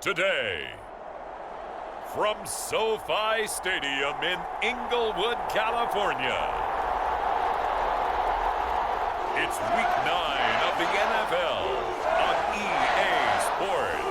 today. From SoFi Stadium in Inglewood, California, it's Week 9 of the NFL on EA Sports.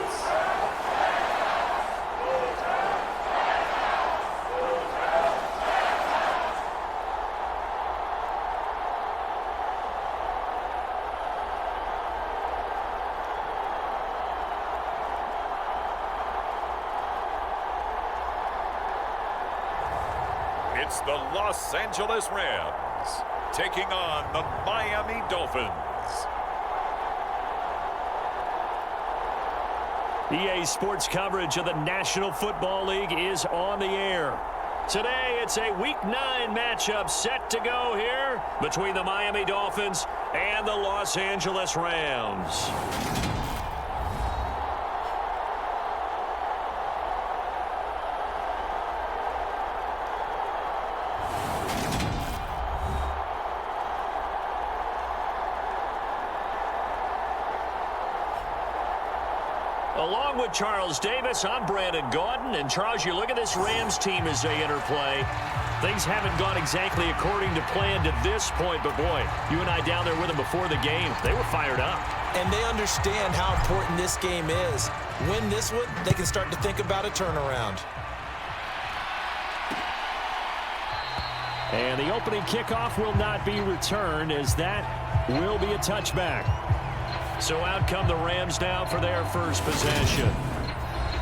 It's the Los Angeles Rams taking on the Miami Dolphins. EA Sports coverage of the National Football League is on the air. Today, it's a Week 9 matchup set to go here between the Miami Dolphins and the Los Angeles Rams. Along with Charles Davis, I'm Brandon Gaudin. And Charles, you look at this Rams team as they interplay. Things haven't gone exactly according to plan to this point, but boy, you and I down there with them before the game, they were fired up. And they understand how important this game is. Win this one, they can start to think about a turnaround. And the opening kickoff will not be returned, as that will be a touchback. So out come the Rams now for their first possession.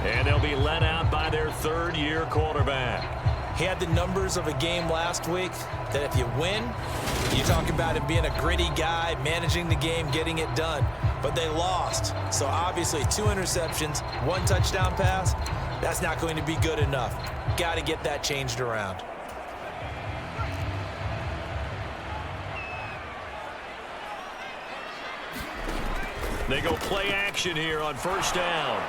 And they'll be led out by their third-year quarterback. He had the numbers of a game last week that if you win, you talk about him being a gritty guy, managing the game, getting it done. But they lost. So obviously 2 interceptions, 1 touchdown pass, that's not going to be good enough. Got to get that changed around. They go play action here on first down.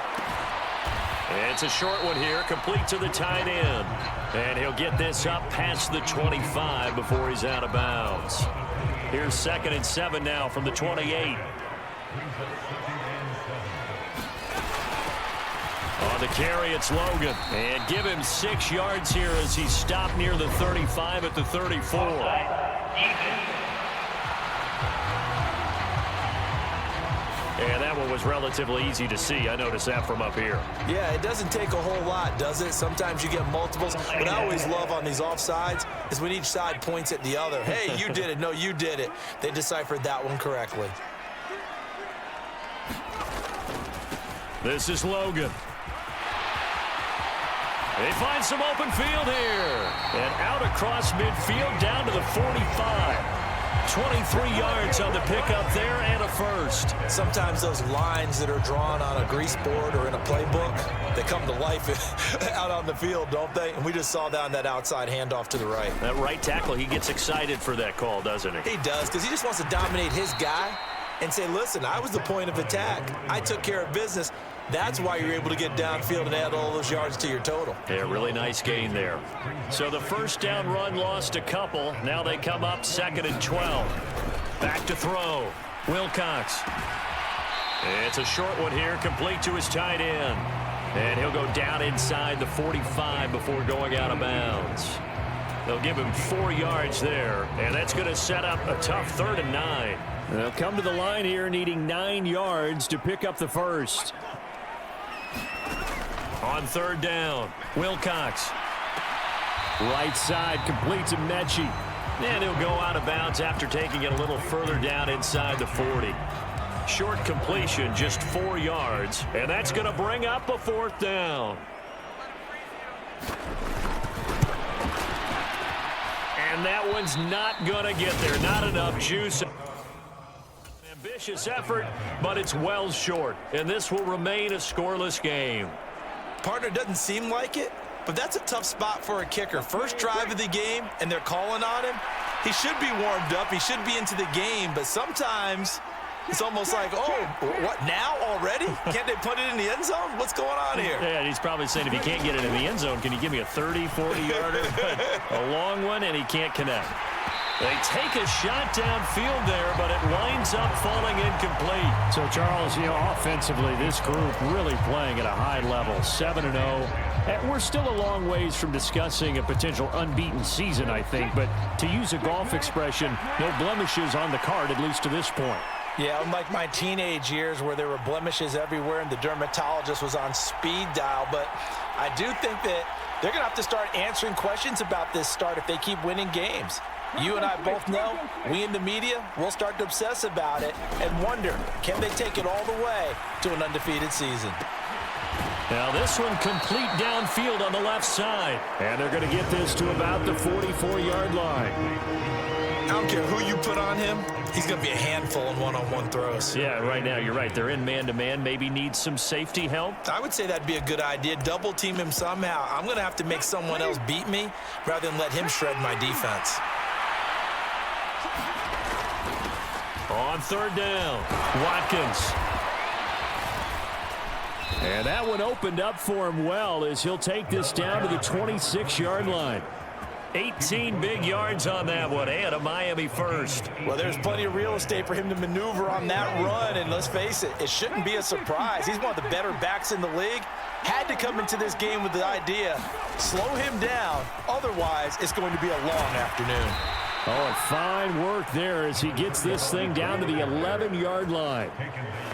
And it's a short one here, complete to the tight end. And he'll get this up past the 25 before he's out of bounds. Here's 2nd and 7 now from the 28. On the carry, it's Logan. And give him 6 yards here as he's stopped near the 35 at the 34. And that one was relatively easy to see. I noticed that from up here. Yeah, it doesn't take a whole lot, does it? Sometimes you get multiples. What I always love on these offsides is when each side points at the other. Hey, you did it. No, you did it. They deciphered that one correctly. This is Logan. They find some open field here. And out across midfield down to the 45. 23 yards on the pickup there and a first. Sometimes those lines that are drawn on a grease board or in a playbook, they come to life out on the field, don't they? And we just saw down that outside handoff to the right. That right tackle, he gets excited for that call, doesn't he? He does, because he just wants to dominate his guy and say, listen, I was the point of attack. I took care of business. That's why you're able to get downfield and add all those yards to your total. Yeah, really nice gain there. So the first down run lost a couple. Now they come up 2nd and 12. Back to throw. Wilcox. It's a short one here, complete to his tight end. And he'll go down inside the 45 before going out of bounds. They'll give him 4 yards there, and that's going to set up a tough 3rd and 9. They'll come to the line here needing 9 yards to pick up the first. On 3rd down, Wilcox. Right side, complete to Mechie. And he'll go out of bounds after taking it a little further down inside the 40. Short completion, just 4 yards. And that's going to bring up a 4th down. And that one's not going to get there. Not enough juice. Ambitious effort, but it's well short. And this will remain a scoreless game. Partner, doesn't seem like it, but that's a tough spot for a kicker. First drive of the game, and they're calling on him. He should be warmed up. He should be into the game, but sometimes it's almost like, oh, what, now already? Can't they put it in the end zone? What's going on here? Yeah, he's probably saying if he can't get it in the end zone, can you give me a 30, 40-yarder? A long one, and he can't connect. They take a shot downfield there, but it winds up falling incomplete. So, Charles, offensively, this group really playing at a high level, 7-0. And we're still a long ways from discussing a potential unbeaten season, I think. But to use a golf expression, no blemishes on the card, at least to this point. Yeah, unlike my teenage years where there were blemishes everywhere and the dermatologist was on speed dial. But I do think that they're going to have to start answering questions about this start if they keep winning games. You and I both know, we in the media, will start to obsess about it and wonder, can they take it all the way to an undefeated season? Now this one complete downfield on the left side. And they're going to get this to about the 44-yard line. I don't care who you put on him, he's going to be a handful in one-on-one throws. Yeah, right now you're right. They're in man-to-man. Maybe needs some safety help. I would say that'd be a good idea. Double team him somehow. I'm going to have to make someone else beat me rather than let him shred my defense. On third down, Watkins. And that one opened up for him well as he'll take this down to the 26-yard line. 18 big yards on that one, and a Miami first. Well, there's plenty of real estate for him to maneuver on that run, and let's face it, it shouldn't be a surprise. He's one of the better backs in the league. Had to come into this game with the idea, slow him down, otherwise it's going to be a long afternoon. Oh, and fine work there as he gets this thing down to the 11-yard line.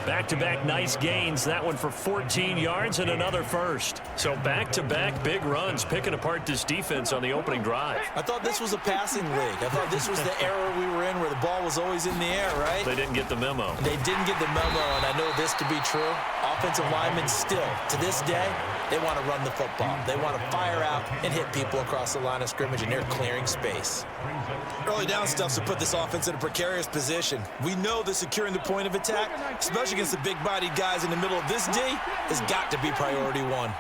Back-to-back nice gains. That one for 14 yards and another first. So back-to-back big runs, picking apart this defense on the opening drive. I thought this was a passing league. I thought this was the era we were in where the ball was always in the air, right? They didn't get the memo. They didn't get the memo, and I know this to be true. Offensive linemen still, to this day, they want to run the football. They want to fire out and hit people across the line of scrimmage, and they're clearing space. Early down stuff to put this offense in a precarious position. We know that securing the point of attack, especially against the big-bodied guys in the middle of this D, has got to be priority one.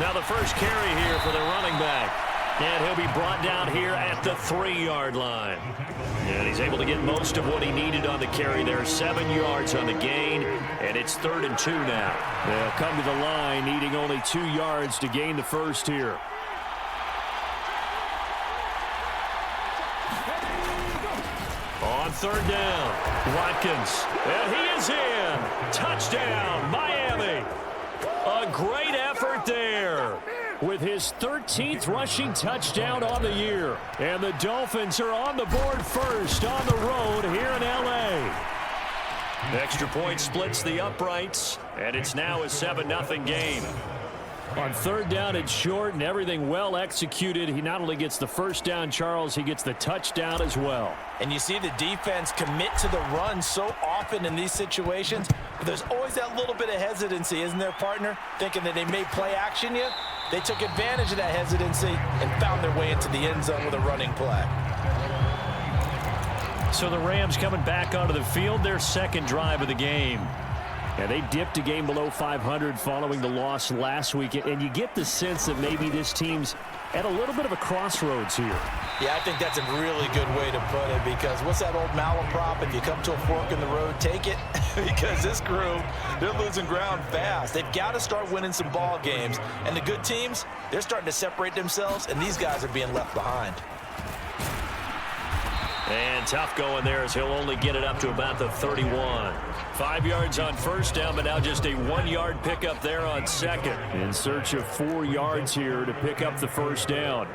Now the first carry here for the running back. And he'll be brought down here at the 3-yard line. And he's able to get most of what he needed on the carry there. 7 yards on the gain, and it's 3rd and 2 now. They'll come to the line needing only 2 yards to gain the first here. On third down, Watkins. And he is in. Touchdown, Miami. A great effort there. With his 13th rushing touchdown on the year. And the Dolphins are on the board first on the road here in L.A. Extra point splits the uprights, and it's now a 7-0 game. On third down, it's short and everything well executed. He not only gets the first down, Charles, he gets the touchdown as well. And you see the defense commit to the run so often in these situations, but there's always that little bit of hesitancy, isn't there, partner? Thinking that they may play action you. They took advantage of that hesitancy and found their way into the end zone with a running play. So the Rams coming back onto the field, their second drive of the game. Yeah, they dipped a game below 500 following the loss last week, and you get the sense that maybe this team's at a little bit of a crossroads here. Yeah, I think that's a really good way to put it, because what's that old malaprop? If you come to a fork in the road, take it. Because this group, they're losing ground fast. They've got to start winning some ball games. And the good teams, they're starting to separate themselves, and these guys are being left behind. And tough going there as he'll only get it up to about the 31. 5 yards on first down, but now just a 1-yard pickup there on second. In search of 4 yards here to pick up the first down.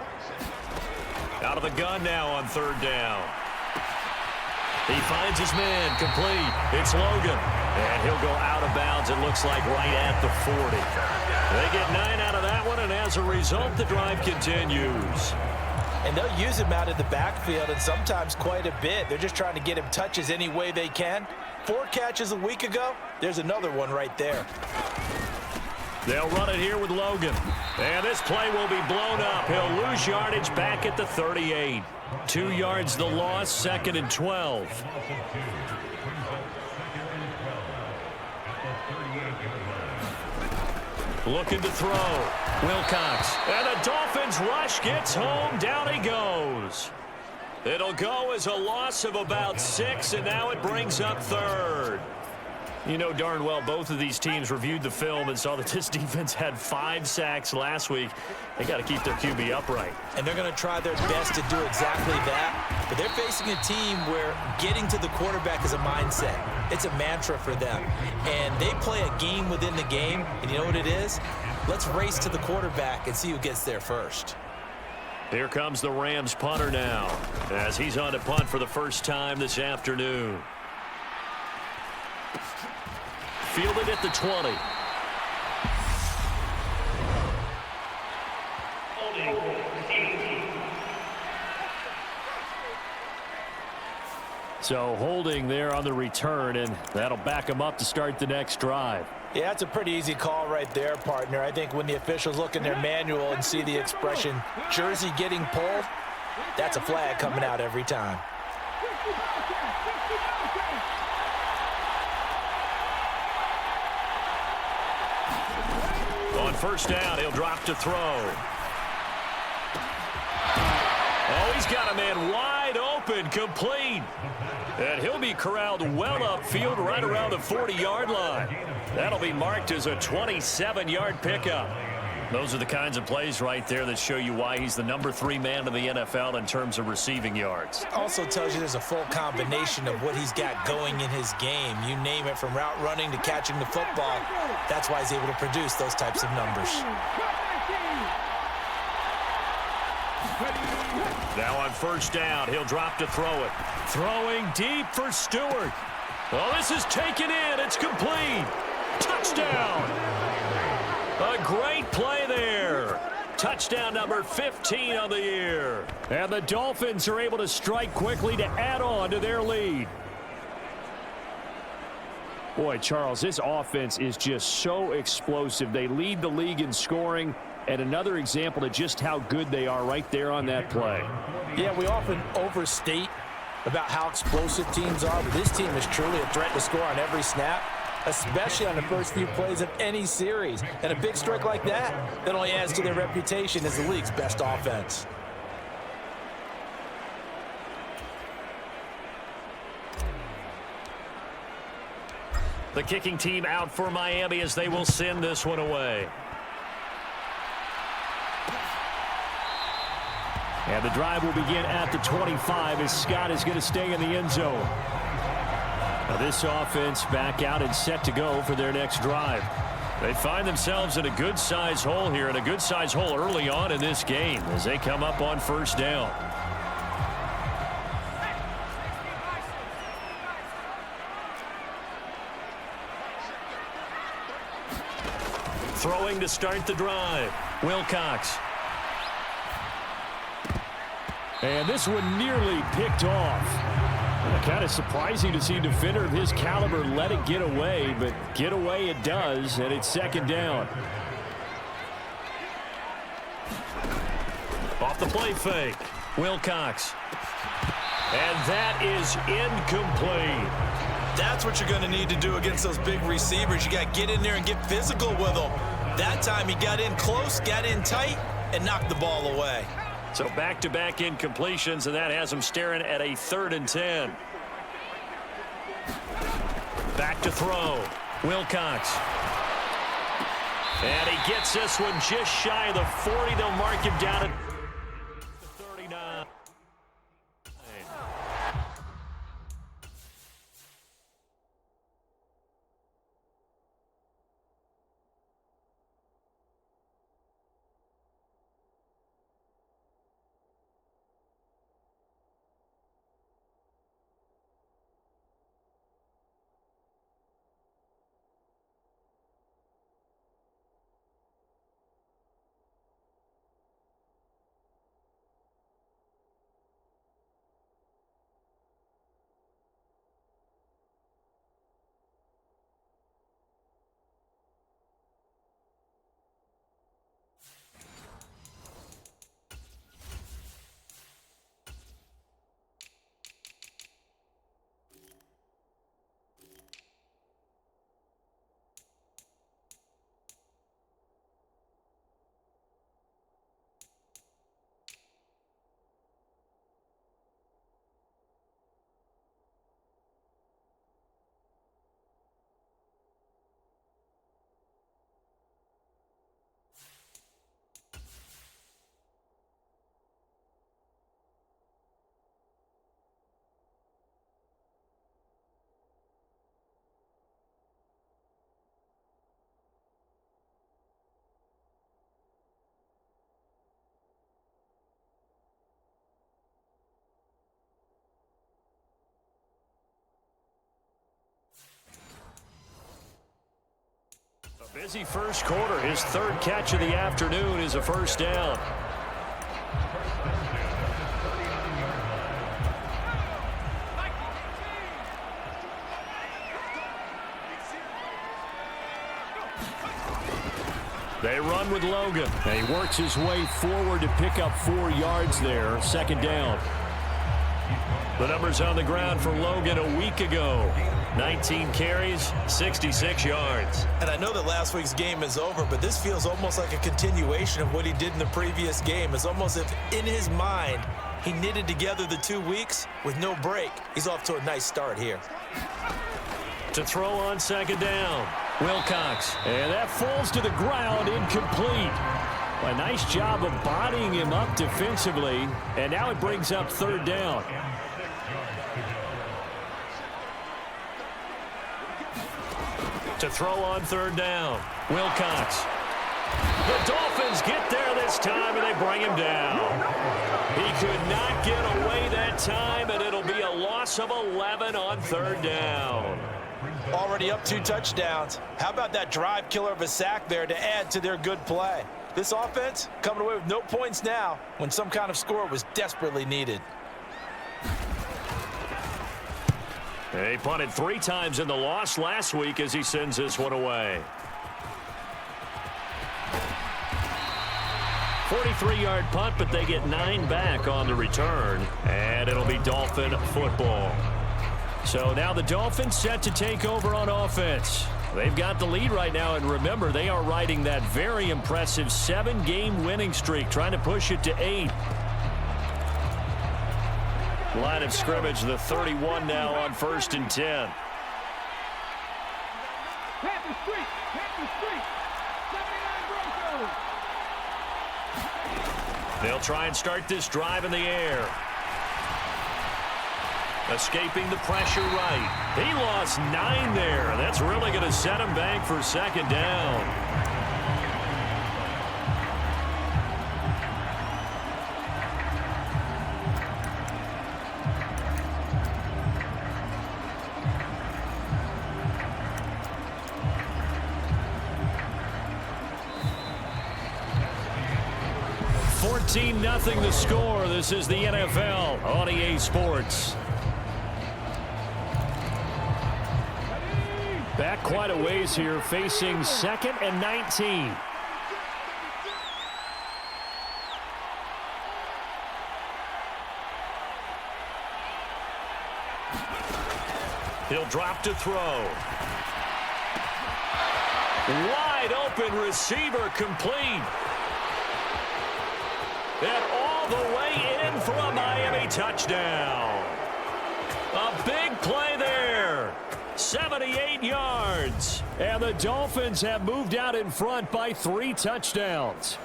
Out of the gun now on third down. He finds his man, complete. It's Logan. And he'll go out of bounds, it looks like, right at the 40. They get 9 out of that one, and as a result, the drive continues. And they'll use him out of the backfield, and sometimes quite a bit. They're just trying to get him touches any way they can. 4 catches a week ago, there's another one right there. They'll run it here with Logan. And this play will be blown up. He'll lose yardage back at the 38. 2 yards the loss, 2nd and 12. Looking to throw. Wilcox. And the Dolphins rush gets home. Down he goes. It'll go as a loss of about 6, and now it brings up 3rd. You know darn well both of these teams reviewed the film and saw that this defense had 5 sacks last week. They got to keep their QB upright. And they're going to try their best to do exactly that. But they're facing a team where getting to the quarterback is a mindset. It's a mantra for them. And they play a game within the game. And you know what it is? Let's race to the quarterback and see who gets there first. Here comes the Rams punter now as he's on to punt for the first time this afternoon. Fielded at the 20. So holding there on the return, and that'll back them up to start the next drive. Yeah, that's a pretty easy call right there, partner. I think when the officials look in their manual and see the expression jersey getting pulled, that's a flag coming out every time. On first down, he'll drop to throw. Oh, he's got a man wide open, complete. And he'll be corralled well upfield right around the 40-yard line. That'll be marked as a 27-yard pickup. Those are the kinds of plays right there that show you why he's the number 3 man in the NFL in terms of receiving yards. Also tells you there's a full combination of what he's got going in his game. You name it, from route running to catching the football. That's why he's able to produce those types of numbers. Now on first down, he'll drop to throw it. Throwing deep for Stewart. Oh, this is taken in. It's complete. Touchdown. A great play there. Touchdown number 15 on the year. And the Dolphins are able to strike quickly to add on to their lead. Boy, Charles, this offense is just so explosive. They lead the league in scoring, and another example of just how good they are right there on that play. Yeah, we often overstate about how explosive teams are, but this team is truly a threat to score on every snap, especially on the first few plays of any series. And a big strike like that only adds to their reputation as the league's best offense. The kicking team out for Miami as they will send this one away. And the drive will begin at the 25 as Scott is going to stay in the end zone. Now this offense back out and set to go for their next drive. They find themselves in a good-sized hole here, and a good-sized hole early on in this game as they come up on first down. Throwing to start the drive. Wilcox. And this one nearly picked off. Kind of surprising to see a defender of his caliber let it get away, but get away it does, and it's second down. Off the play fake. Wilcox. And that is incomplete. That's what you're going to need to do against those big receivers. You got to get in there and get physical with them. That time he got in close, got in tight, and knocked the ball away. So back-to-back incompletions, and that has him staring at a 3rd and 10. Back to throw. Wilcox. And he gets this one just shy of the 40. They'll mark him down at the 39. Busy first quarter. His third catch of the afternoon is a first down. They run with Logan. And he works his way forward to pick up 4 yards there. Second down. The numbers on the ground for Logan a week ago. 19 carries, 66 yards. And I know that last week's game is over, but this feels almost like a continuation of what he did in the previous game. It's almost as if in his mind, he knitted together the 2 weeks with no break. He's off to a nice start here. To throw on second down, Wilcox. And that falls to the ground, incomplete. A nice job of bodying him up defensively, and now it brings up third down. To throw on third down, Wilcox. The Dolphins get there this time, and they bring him down. He could not get away that time, and it'll be a loss of 11 on third down. Already up 2 touchdowns. How about that drive killer of a sack there to add to their good play? This offense coming away with no points now when some kind of score was desperately needed. He punted 3 times in the loss last week as he sends this one away. 43-yard punt, but they get 9 back on the return, and it'll be Dolphin football. So now the Dolphins set to take over on offense. They've got the lead right now, and remember, they are riding that very impressive 7-game winning streak, trying to push it to 8. Line of scrimmage, the 31 now on 1st and 10. They'll try and start this drive in the air. Escaping the pressure right. He lost 9 there. That's really going to set him back for second down. Nothing the score. This is the NFL on EA Sports. Back quite a ways here, facing 2nd and 19. He'll drop to throw. Wide open receiver complete. And all the way in for a Miami touchdown. A big play there. 78 yards. And the Dolphins have moved out in front by 3 touchdowns.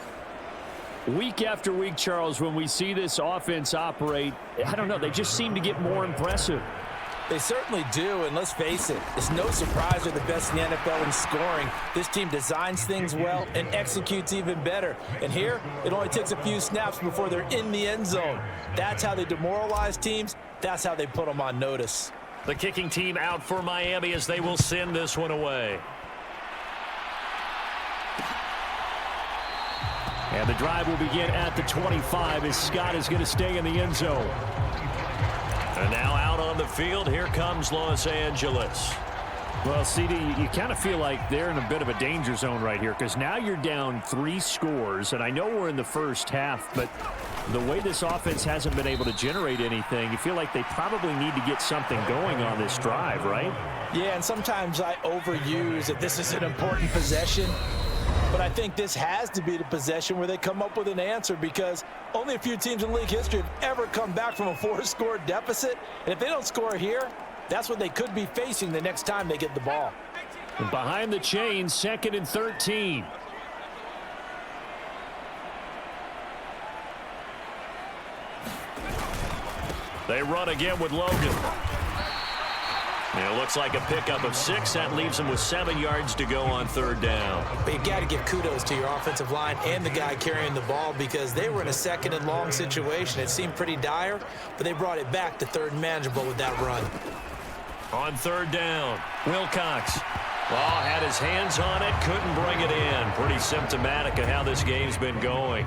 Week after week, Charles, when we see this offense operate, I don't know, they just seem to get more impressive. They certainly do, and let's face it, it's no surprise they're the best in the NFL in scoring. This team designs things well and executes even better. And here, it only takes a few snaps before they're in the end zone. That's how they demoralize teams. That's how they put them on notice. The kicking team out for Miami as they will send this one away. And the drive will begin at the 25 as Scott is going to stay in the end zone. And now out on the field, here comes Los Angeles. Well, CD, you kind of feel like they're in a bit of a danger zone right here because now you're down 3 scores, and I know we're in the first half, but the way this offense hasn't been able to generate anything, you feel like they probably need to get something going on this drive, right? Yeah, and sometimes I overuse that this is an important possession. But I think this has to be the possession where they come up with an answer because only a few teams in league history have ever come back from a 4-score deficit. And if they don't score here, that's what they could be facing the next time they get the ball. And behind the chains, 2nd and 13. They run again with Logan. And it looks like a pickup of 6. That leaves them with 7 yards to go on 3rd down. But you got to give kudos to your offensive line and the guy carrying the ball because they were in a 2nd and long situation. It seemed pretty dire, but they brought it back to 3rd and manageable with that run. On 3rd down, Wilcox. Well, had his hands on it, couldn't bring it in. Pretty symptomatic of how this game's been going.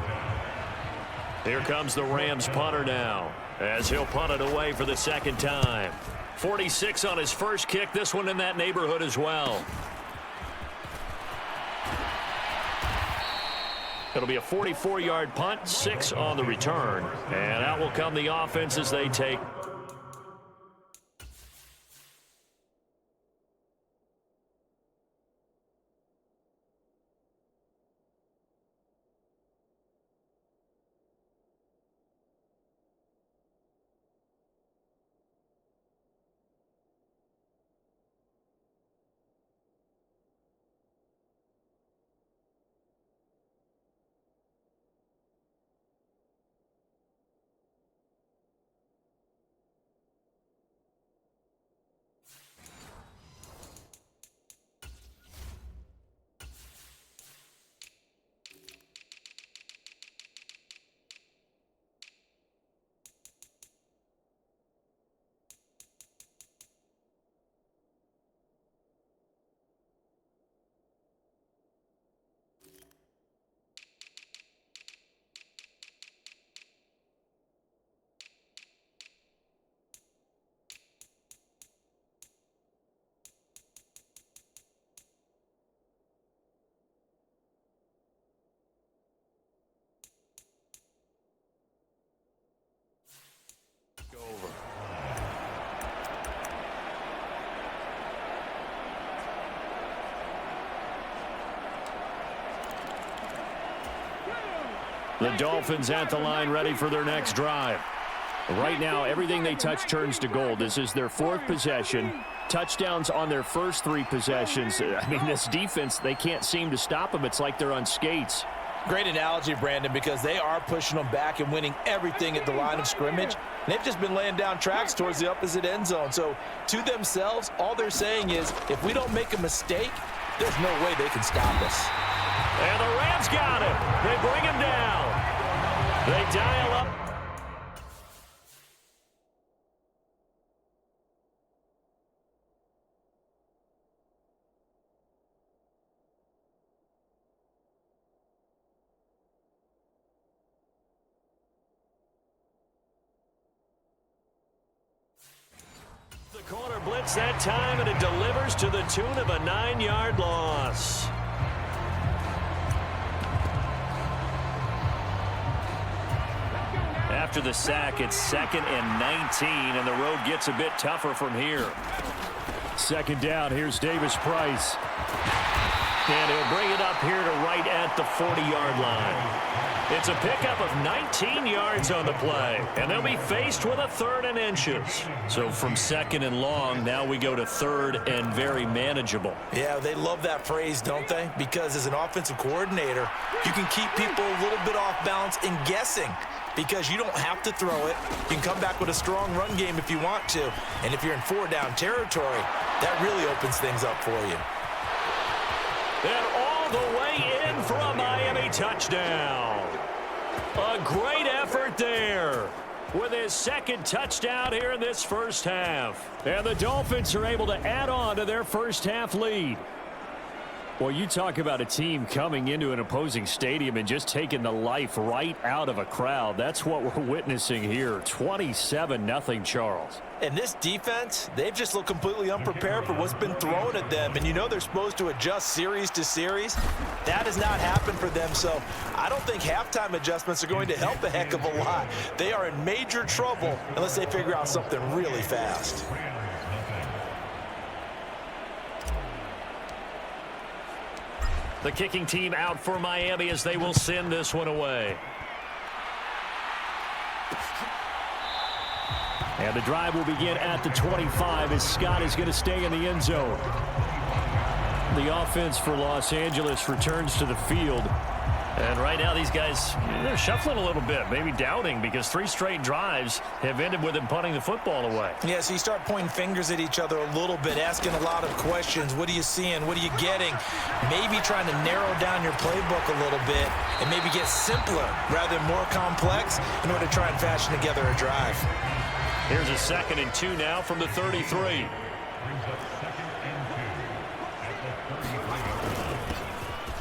Here comes the Rams punter now, as he'll punt it away for the second time. 46 on his first kick, this one in that neighborhood as well. It'll be a 44-yard punt, 6 on the return. And out will come the offense as they take over. The Dolphins at the line, ready for their next drive. Right now, everything they touch turns to gold. This is their 4th possession. Touchdowns on their first 3 possessions. I mean, this defense, they can't seem to stop them. It's like they're on skates. Great analogy, Brandon, because they are pushing them back and winning everything at the line of scrimmage. They've just been laying down tracks towards the opposite end zone. So to themselves, all they're saying is, if we don't make a mistake, there's no way they can stop us. And the Rams got him. They bring him down. They dial up. The corner blitz that time, and it delivers to the tune of a 9-yard loss. After the sack, it's 2nd and 19, and the road gets a bit tougher from here. Second down, here's Davis Price. And he'll bring it up here to right at the 40-yard line. It's a pickup of 19 yards on the play, and they'll be faced with a 3rd and inches. So from 2nd and long, now we go to 3rd and very manageable. Yeah, they love that phrase, don't they? Because as an offensive coordinator, you can keep people a little bit off balance and guessing, because you don't have to throw it. You can come back with a strong run game if you want to. And if you're in 4-down territory, that really opens things up for you. And all the way in for a Miami touchdown. A great effort there with his 2nd touchdown here in this first half. And the Dolphins are able to add on to their first half lead. Well, you talk about a team coming into an opposing stadium and just taking the life right out of a crowd. That's what we're witnessing here. 27-0, Charles. And this defense, they've just looked completely unprepared for what's been thrown at them. And you know they're supposed to adjust series to series. That has not happened for them. So I don't think halftime adjustments are going to help a heck of a lot. They are in major trouble unless they figure out something really fast. The kicking team out for Miami as they will send this one away. And the drive will begin at the 25 as Scott is going to stay in the end zone. The offense for Los Angeles returns to the field. And right now these guys, they're shuffling a little bit, maybe doubting, because 3 straight drives have ended with them punting the football away. Yeah, so you start pointing fingers at each other a little bit, asking a lot of questions. What are you seeing? What are you getting? Maybe trying to narrow down your playbook a little bit and maybe get simpler rather than more complex in order to try and fashion together a drive. Here's a 2nd and 2 now from the 33.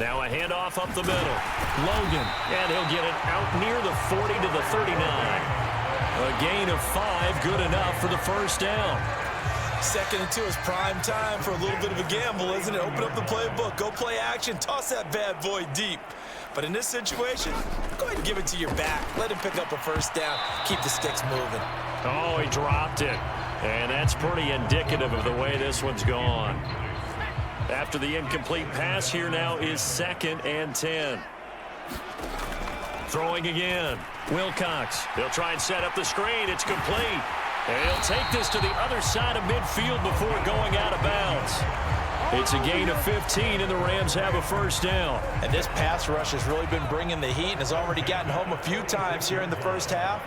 Now a handoff up the middle. Logan, and he'll get it out near the 40 to the 39. A gain of 5, good enough for the first down. 2nd and 2 is prime time for a little bit of a gamble, isn't it? Open up the playbook, go play action, toss that bad boy deep. But in this situation, go ahead and give it to your back. Let him pick up a first down. Keep the sticks moving. Oh, he dropped it. And that's pretty indicative of the way this one's gone. After the incomplete pass, here now is 2nd and 10. Throwing again. Wilcox. He'll try and set up the screen. It's complete. And he'll take this to the other side of midfield before going out of bounds. It's a gain of 15, and the Rams have a first down. And this pass rush has really been bringing the heat and has already gotten home a few times here in the first half.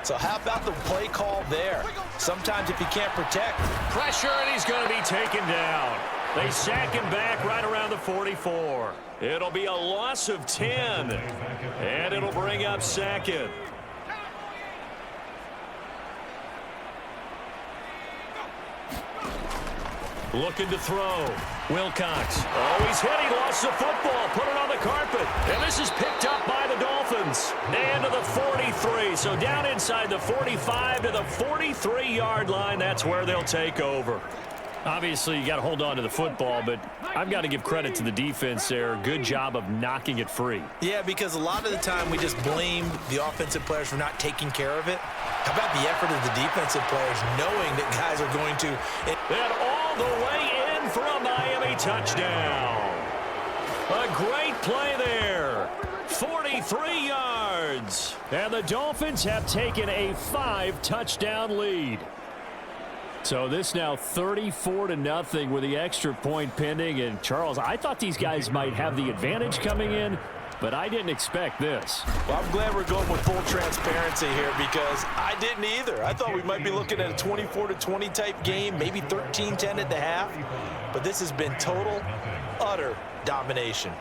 So how about the play call there? Sometimes if you can't protect. Pressure, and he's going to be taken down. They sack him back right around the 44. It'll be a loss of 10, and it'll bring up 2nd. Looking to throw. Wilcox. Oh, he's hit. He lost the football. Put it on the carpet. And this is picked up by the Dolphins. And to the 43. So down inside the 45 to the 43-yard line. That's where they'll take over. Obviously, you got to hold on to the football, but I've got to give credit to the defense there. Good job of knocking it free. Yeah, because a lot of the time we just blame the offensive players for not taking care of it. How about the effort of the defensive players knowing that guys are going to... And all the way in for a Miami touchdown. A great play there. 43 yards. And the Dolphins have taken a 5-touchdown lead. So this now 34-0 with the extra point pending. And Charles, I thought these guys might have the advantage coming in, but I didn't expect this. Well, I'm glad we're going with full transparency here because I didn't either. I thought we might be looking at a 24-20 type game, maybe 13-10 at the half. But this has been total, utter domination.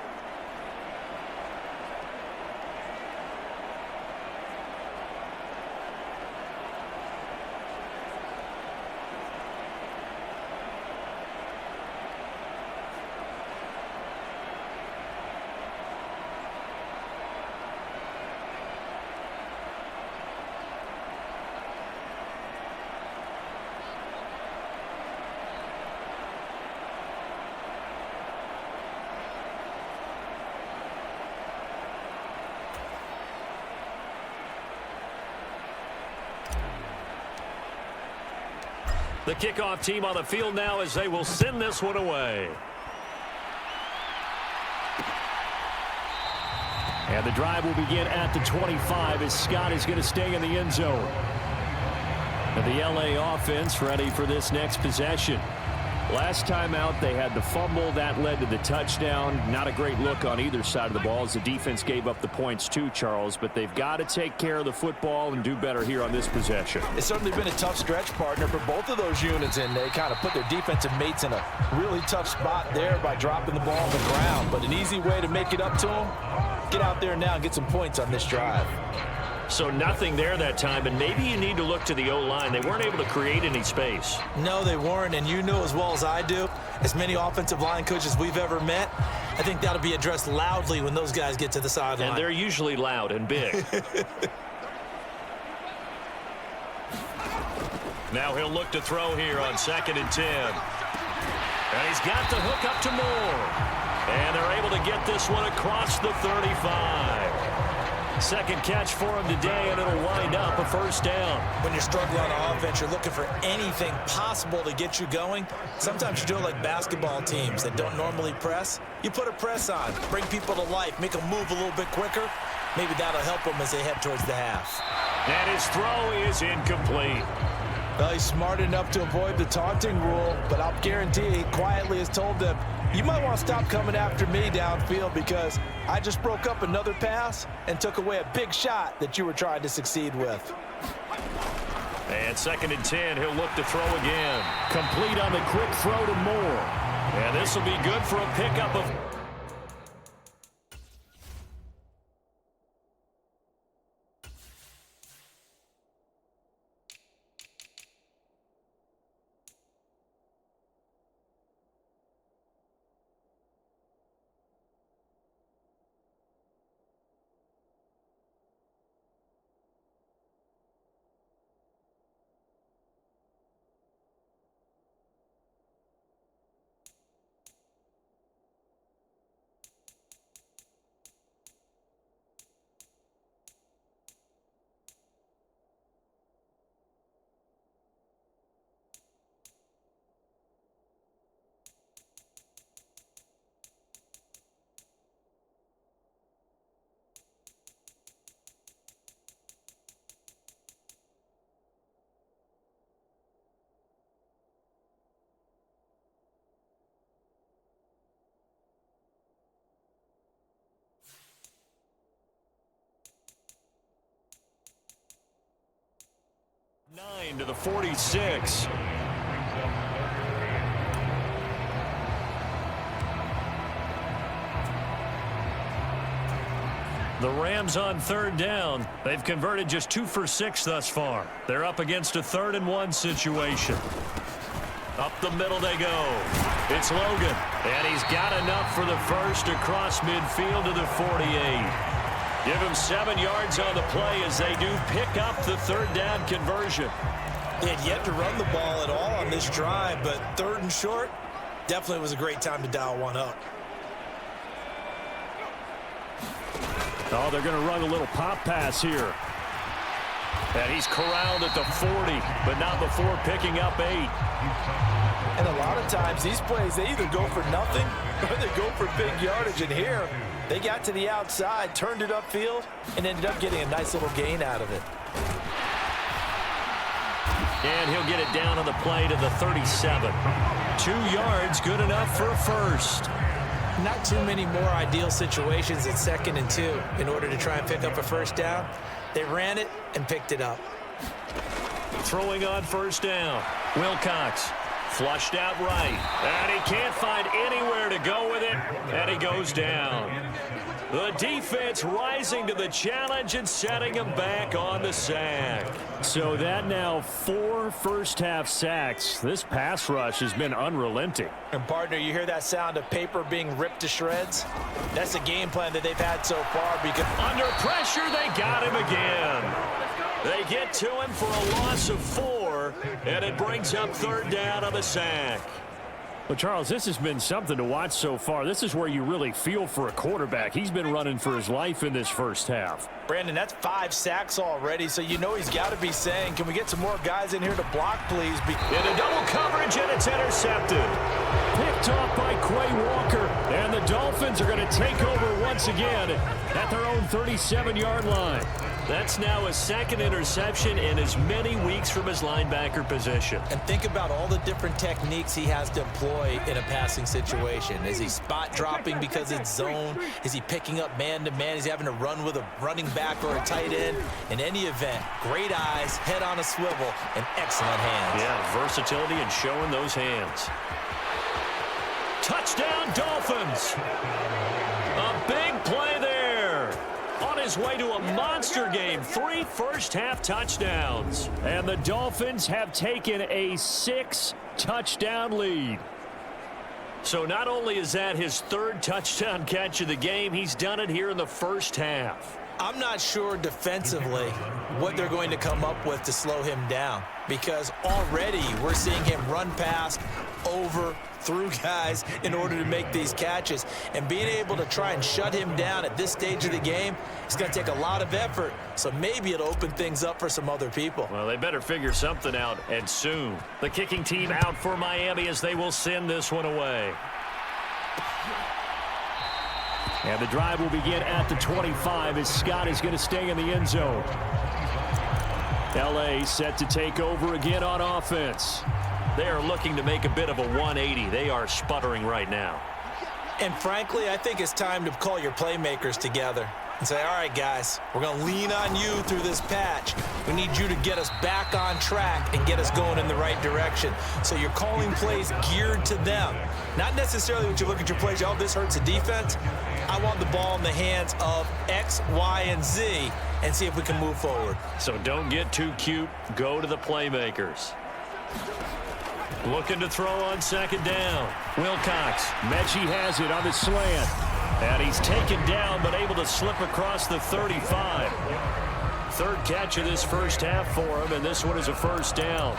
The kickoff team on the field now as they will send this one away. And the drive will begin at the 25 as Scott is going to stay in the end zone. And the LA offense ready for this next possession. Last time out, they had the fumble. That led to the touchdown. Not a great look on either side of the ball as the defense gave up the points too, Charles. But they've got to take care of the football and do better here on this possession. It's certainly been a tough stretch, partner, for both of those units, and they kind of put their defensive mates in a really tough spot there by dropping the ball on the ground. But an easy way to make it up to them, get out there now and get some points on this drive. So nothing there that time, and maybe you need to look to the O-line. They weren't able to create any space. No, they weren't, and you know as well as I do, as many offensive line coaches we've ever met, I think that'll be addressed loudly when those guys get to the sideline. And they're usually loud and big. Now he'll look to throw here on 2nd and 10. And he's got the hook up to Moore. And they're able to get this one across the 35. Second catch for him today, and it'll wind up a first down. When you're struggling on offense, you're looking for anything possible to get you going. Sometimes you do it like basketball teams that don't normally press. You put a press on, bring people to life, make them move a little bit quicker. Maybe that'll help them as they head towards the half. And his throw is incomplete. Well, he's smart enough to avoid the taunting rule, but I'll guarantee he quietly has told them, you might want to stop coming after me downfield because I just broke up another pass and took away a big shot that you were trying to succeed with. And 2nd and 10, he'll look to throw again. Complete on the quick throw to Moore. And this will be good for a pickup of... 9 to the 46. The Rams on third down. They've converted just 2 for 6 thus far. They're up against a 3rd and 1 situation. Up the middle they go. It's Logan. And he's got enough for the first across midfield to the 48. Give him 7 yards on the play as they do pick up the 3rd down conversion. They had yet to run the ball at all on this drive, but 3rd and short definitely was a great time to dial one up. Oh, they're going to run a little pop pass here. And he's corralled at the 40, but not before picking up 8. And a lot of times these plays, they either go for nothing or they go for big yardage. And here, they got to the outside, turned it upfield, and ended up getting a nice little gain out of it. And he'll get it down on the play to the 37. 2 yards, good enough for a first. Not too many more ideal situations at 2nd and 2 in order to try and pick up a first down. They ran it and picked it up. Throwing on first down. Wilcox flushed out right. And he can't find anywhere to go with it. And he goes down. The defense rising to the challenge and setting him back on the sack. So that now 4 first-half sacks. This pass rush has been unrelenting. And, partner, you hear that sound of paper being ripped to shreds? That's the game plan that they've had so far. Because under pressure, they got him again. They get to him for a loss of 4, and it brings up 3rd down on the sack. Well, Charles, this has been something to watch so far. This is where you really feel for a quarterback. He's been running for his life in this first half. Brandon, that's 5 sacks already, so you know he's got to be saying, can we get some more guys in here to block, please? Into double coverage, and it's intercepted. Picked off by Quay Walker, and the Dolphins are going to take over once again at their own 37-yard line. That's now his 2nd interception in as many weeks from his linebacker position. And think about all the different techniques he has to employ in a passing situation. Is he spot dropping because it's zone? Is he picking up man-to-man? Is he having to run with a running back or a tight end? In any event, great eyes, head on a swivel, and excellent hands. Yeah, versatility and showing those hands. Touchdown, Dolphins! A big play there. On his way to a monster game, 3 first-half touchdowns. And the Dolphins have taken a 6-touchdown lead. So not only is that his 3rd touchdown catch of the game, he's done it here in the first half. I'm not sure defensively what they're going to come up with to slow him down, because already we're seeing him run past, over, through guys in order to make these catches. And being able to try and shut him down at this stage of the game, it's going to take a lot of effort. So maybe it'll open things up for some other people. Well, they better figure something out, and soon. The kicking team out for Miami as they will send this one away. And the drive will begin at the 25 as Scott is going to stay in the end zone. L.A. set to take over again on offense. They are looking to make a bit of a 180. They are sputtering right now. And frankly, I think it's time to call your playmakers together and say, all right, guys, we're going to lean on you through this patch. We need you to get us back on track and get us going in the right direction. So you're calling plays geared to them. Not necessarily when you look at your plays, oh, this hurts the defense. I want the ball in the hands of X, Y, and Z and see if we can move forward. So don't get too cute. Go to the playmakers. Looking to throw on 2nd down. Wilcox. Mechie has it on the slant. And he's taken down but able to slip across the 35. 3rd catch of this first half for him, and this one is a first down.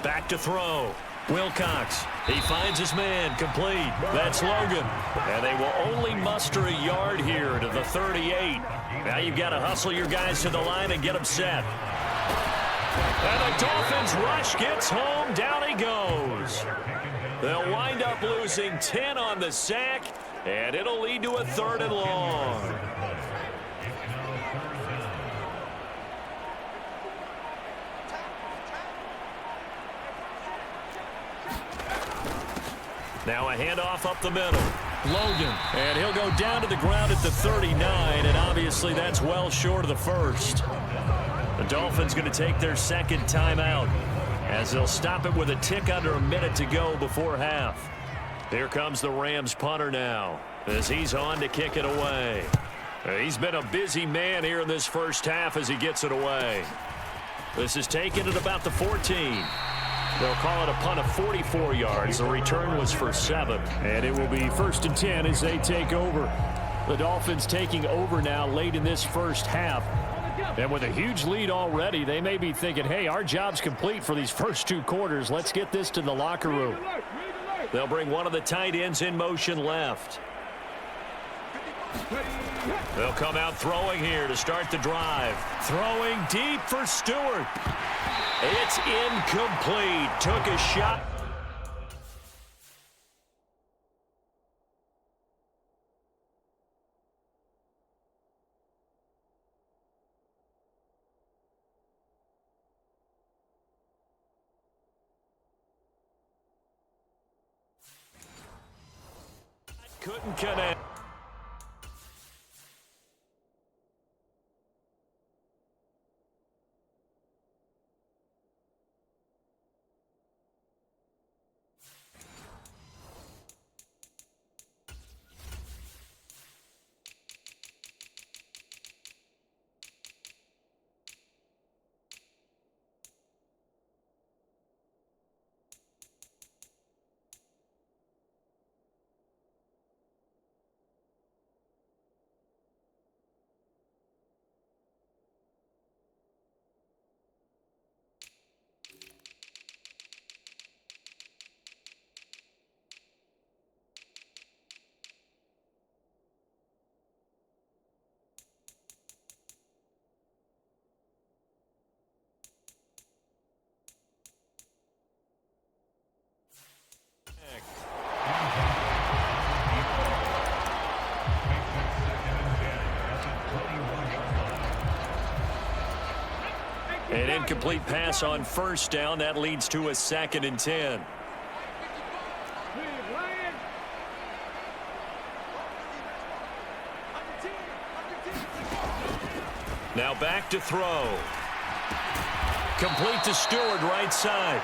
Back to throw. Wilcox. He finds his man. Complete. That's Logan. And they will only muster a yard here to the 38. Now you've got to hustle your guys to the line and get them set. And the Dolphins rush gets home. Down he goes. They'll wind up losing 10 on the sack, and it'll lead to a 3rd and long. Now a handoff up the middle. Logan, and he'll go down to the ground at the 39, and obviously that's well short of the first. The Dolphins going to take their second timeout as they'll stop it with a tick under a minute to go before half. Here comes the Rams punter now as he's on to kick it away. He's been a busy man here in this first half as he gets it away. This is taken at about the 14. They'll call it a punt of 44 yards. The return was for 7. And it will be 1st and 10 as they take over. The Dolphins taking over now late in this first half. And with a huge lead already, they may be thinking, hey, our job's complete for these first 2 quarters. Let's get this to the locker room. They'll bring one of the tight ends in motion left. They'll come out throwing here to start the drive. Throwing deep for Stewart. It's incomplete. Took a shot. Couldn't connect. An incomplete pass on first down. That leads to a 2nd and 10. Now back to throw. Complete to Stewart, right side.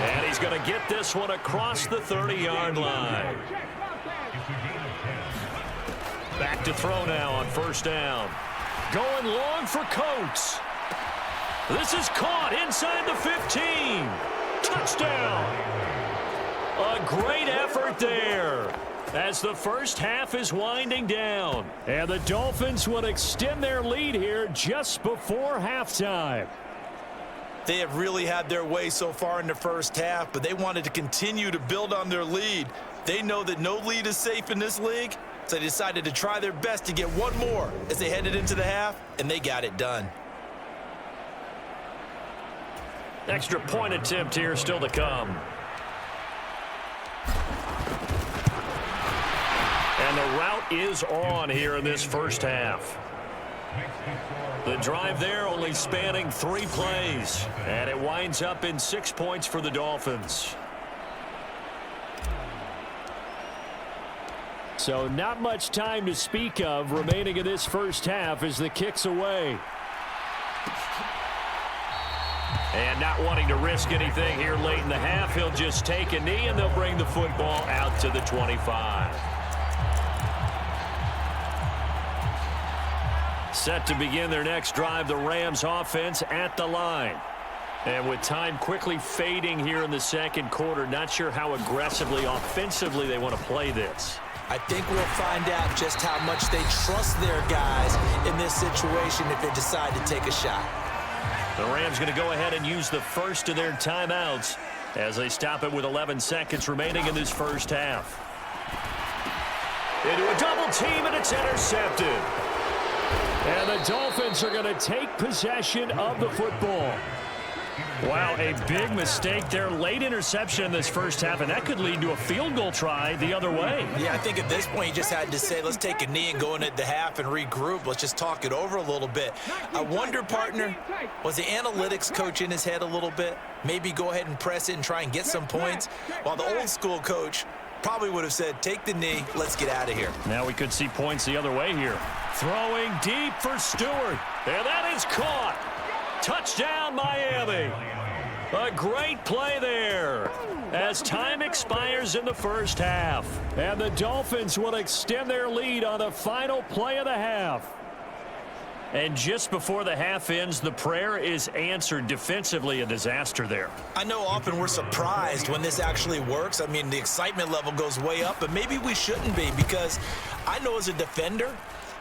And he's going to get this one across the 30-yard line. Back to throw now on first down. Going long for Coates. This is caught inside the 15. Touchdown. A great effort there as the first half is winding down. And the Dolphins will extend their lead here just before halftime. They have really had their way so far in the first half, but they wanted to continue to build on their lead. They know that no lead is safe in this league, so they decided to try their best to get one more as they headed into the half, and they got it done. Extra point attempt here still to come. And the route is on here in this first half. The drive there only spanning 3 plays. And it winds up in 6 points for the Dolphins. So not much time to speak of remaining in this first half as the kick's away. And not wanting to risk anything here late in the half, he'll just take a knee and they'll bring the football out to the 25. Set to begin their next drive, the Rams offense at the line. And with time quickly fading here in the second quarter, not sure how aggressively, offensively they want to play this. I think we'll find out just how much they trust their guys in this situation if they decide to take a shot. The Rams going to go ahead and use the first of their timeouts as they stop it with 11 seconds remaining in this first half. Into a double team, and it's intercepted. And the Dolphins are going to take possession of the football. Wow, a big mistake there. Late interception in this first half, and that could lead to a field goal try the other way. Yeah, I think at this point you just had to say, let's take a knee and go into the half and regroup. Let's just talk it over a little bit. I wonder, partner, was the analytics coach in his head a little bit? Maybe go ahead and press it and try and get some points, while the old school coach probably would have said, take the knee, let's get out of here. Now we could see points the other way here. Throwing deep for Stewart. And that is caught. Touchdown, Miami. A great play there as time expires in the first half. And the Dolphins will extend their lead on the final play of the half. And just before the half ends, the prayer is answered. Defensively, a disaster there. I know often we're surprised when this actually works. I mean, the excitement level goes way up, but maybe we shouldn't be, because I know as a defender,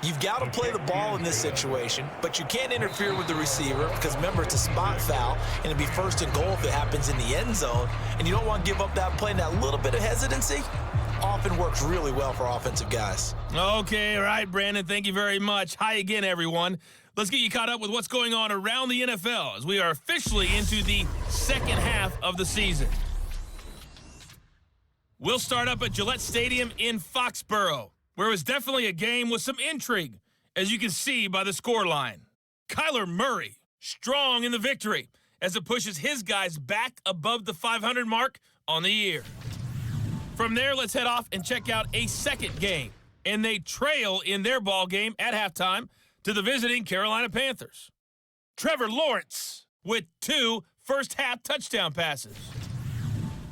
you've got to play the ball in this situation, but you can't interfere with the receiver because, remember, it's a spot foul, and it'd be first and goal if it happens in the end zone, and you don't want to give up that play, and that little bit of hesitancy often works really well for offensive guys. Okay, all right, Brandon, thank you very much. Hi again, everyone. Let's get you caught up with what's going on around the NFL as we are officially into the second half of the season. We'll start up at Gillette Stadium in Foxborough, where it was definitely a game with some intrigue, as you can see by the scoreline. Kyler Murray, strong in the victory, as it pushes his guys back above the 500 mark on the year. From there, let's head off and check out a second game, and they trail in their ball game at halftime to the visiting Carolina Panthers. Trevor Lawrence with 2 first-half touchdown passes.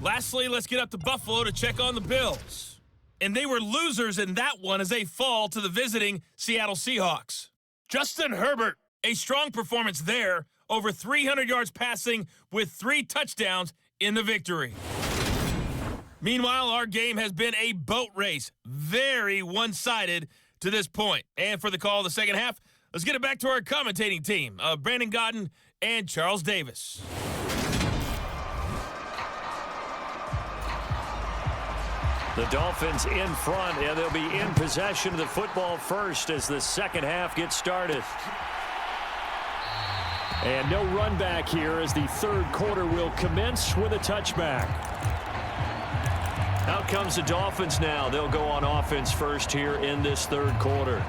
Lastly, let's get up to Buffalo to check on the Bills. And they were losers in that one as they fall to the visiting Seattle Seahawks. Justin Herbert, a strong performance there, over 300 yards passing with 3 touchdowns in the victory. Meanwhile, our game has been a boat race, very one-sided to this point. And for the call of the second half, let's get it back to our commentating team of Brandon Godden and Charles Davis. The Dolphins in front, and they'll be in possession of the football first as the second half gets started. And no run back here as the third quarter will commence with a touchback. Out comes the Dolphins now. They'll go on offense first here in this third quarter.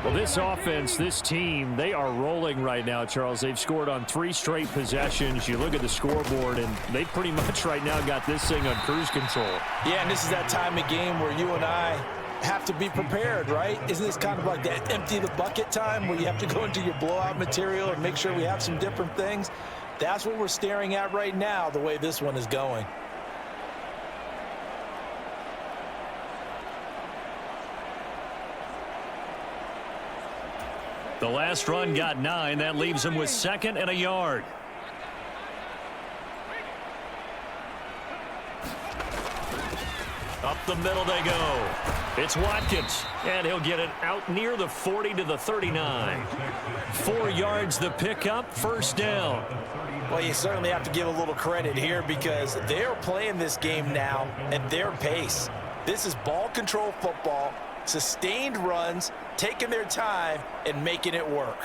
Well, this offense, this team, they are rolling right now, Charles. They've scored on 3 straight possessions. You look at the scoreboard, and they pretty much right now got this thing on cruise control. Yeah, and this is that time of game where you and I have to be prepared, right? Isn't this kind of like that empty the bucket time where you have to go into your blowout material and make sure we have some different things? That's what we're staring at right now, the way this one is going. The last run got 9. That leaves them with 2nd and a yard. Up the middle they go. It's Watkins, and he'll get it out near the 40 to the 39. 4 yards the pickup, first down. Well, you certainly have to give a little credit here because they're playing this game now at their pace. This is ball control football, sustained runs, taking their time and making it work.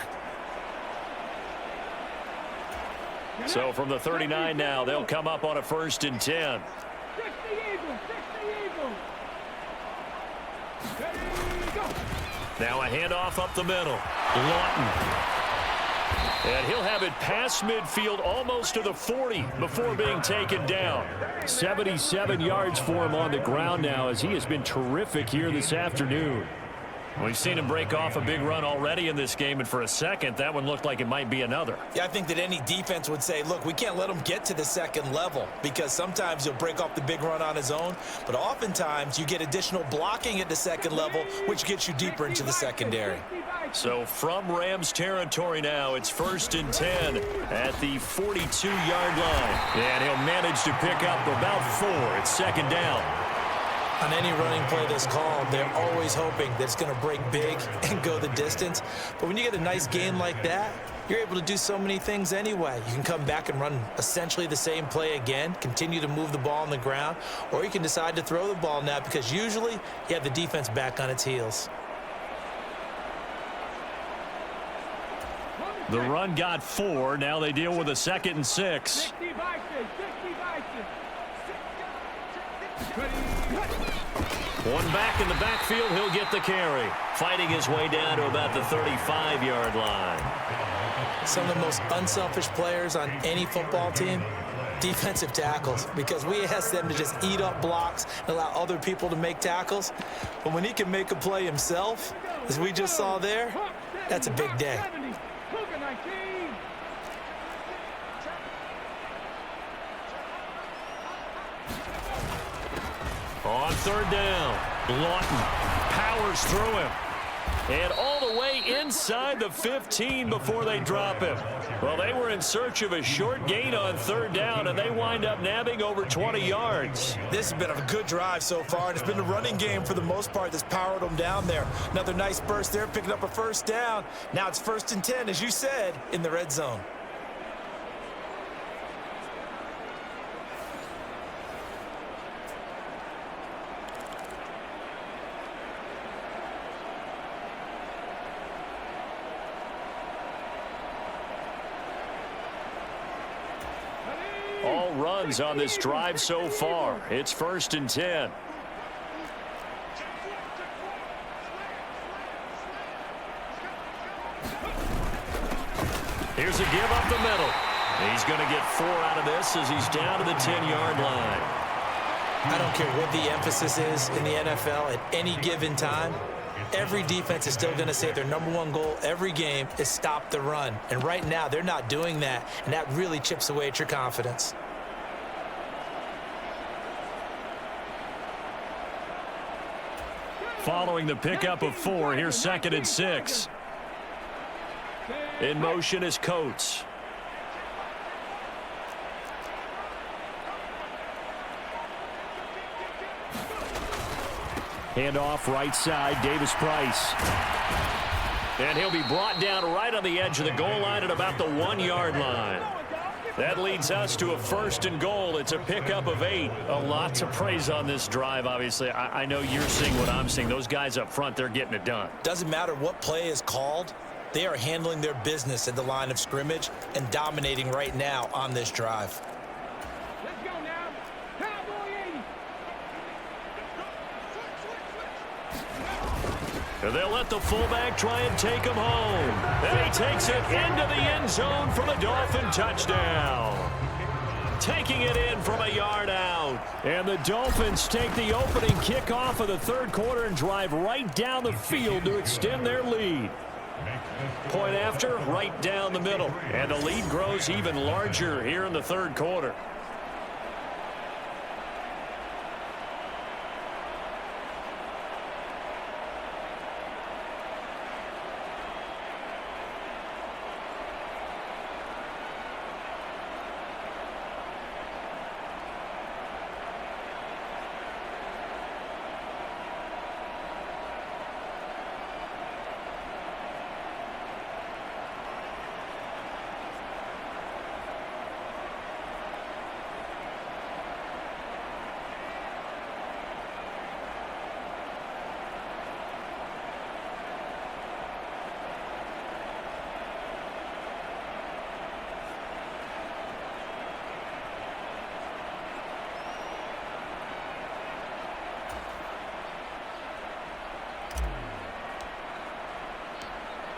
So from the 39 now, they'll come up on a 1st and 10. Now a handoff up the middle. Lawton. And he'll have it past midfield almost to the 40 before being taken down. 77 yards for him on the ground now as he has been terrific here this afternoon. We've seen him break off a big run already in this game, and for a second, that one looked like it might be another. Yeah, I think that any defense would say, look, we can't let him get to the second level because sometimes he'll break off the big run on his own, but oftentimes you get additional blocking at the second level, which gets you deeper into the secondary. So from Rams territory now, it's 1st and 10 at the 42-yard line. And he'll manage to pick up about 4. It's 2nd down. On any running play that's called, they're always hoping that it's going to break big and go the distance. But when you get a nice gain like that, you're able to do so many things anyway. You can come back and run essentially the same play again, continue to move the ball on the ground, or you can decide to throw the ball now because usually you have the defense back on its heels. The run got 4. Now they deal with a 2nd and 6. One back in the backfield. He'll get the carry. Fighting his way down to about the 35-yard line. Some of the most unselfish players on any football team, defensive tackles, because we ask them to just eat up blocks and allow other people to make tackles. But when he can make a play himself, as we just saw there, that's a big day. On 3rd down, Lawton powers through him. And all the way inside the 15 before they drop him. Well, they were in search of a short gain on 3rd down, and they wind up nabbing over 20 yards. This has been a good drive so far, and it's been the running game for the most part that's powered them down there. Another nice burst there, picking up a 1st down. Now it's 1st and 10, as you said, in the red zone. All runs on this drive so far. It's 1st and 10. Here's a give up the middle. He's going to get 4 out of this as he's down to the 10-yard line. I don't care what the emphasis is in the NFL at any given time. Every defense is still going to say their #1 goal every game is stop the run. And right now, they're not doing that, and that really chips away at your confidence. Following the pickup of 4, here's 2nd and 6. In motion is Coates. Handoff right side, Davis Price. And he'll be brought down right on the edge of the goal line at about the 1-yard line. That leads us to a 1st and goal. It's a pickup of 8. A lot to praise on this drive, obviously. I know you're seeing what I'm seeing. Those guys up front, they're getting it done. Doesn't matter what play is called. They are handling their business at the line of scrimmage and dominating right now on this drive. Let's go now. Cowboy 80. And they'll let the fullback try and take him home. And he takes it into the end zone for the Dolphin touchdown. Taking it in from a yard out. And the Dolphins take the opening kickoff of the 3rd quarter and drive right down the field to extend their lead. Point after, right down the middle. And the lead grows even larger here in the 3rd quarter.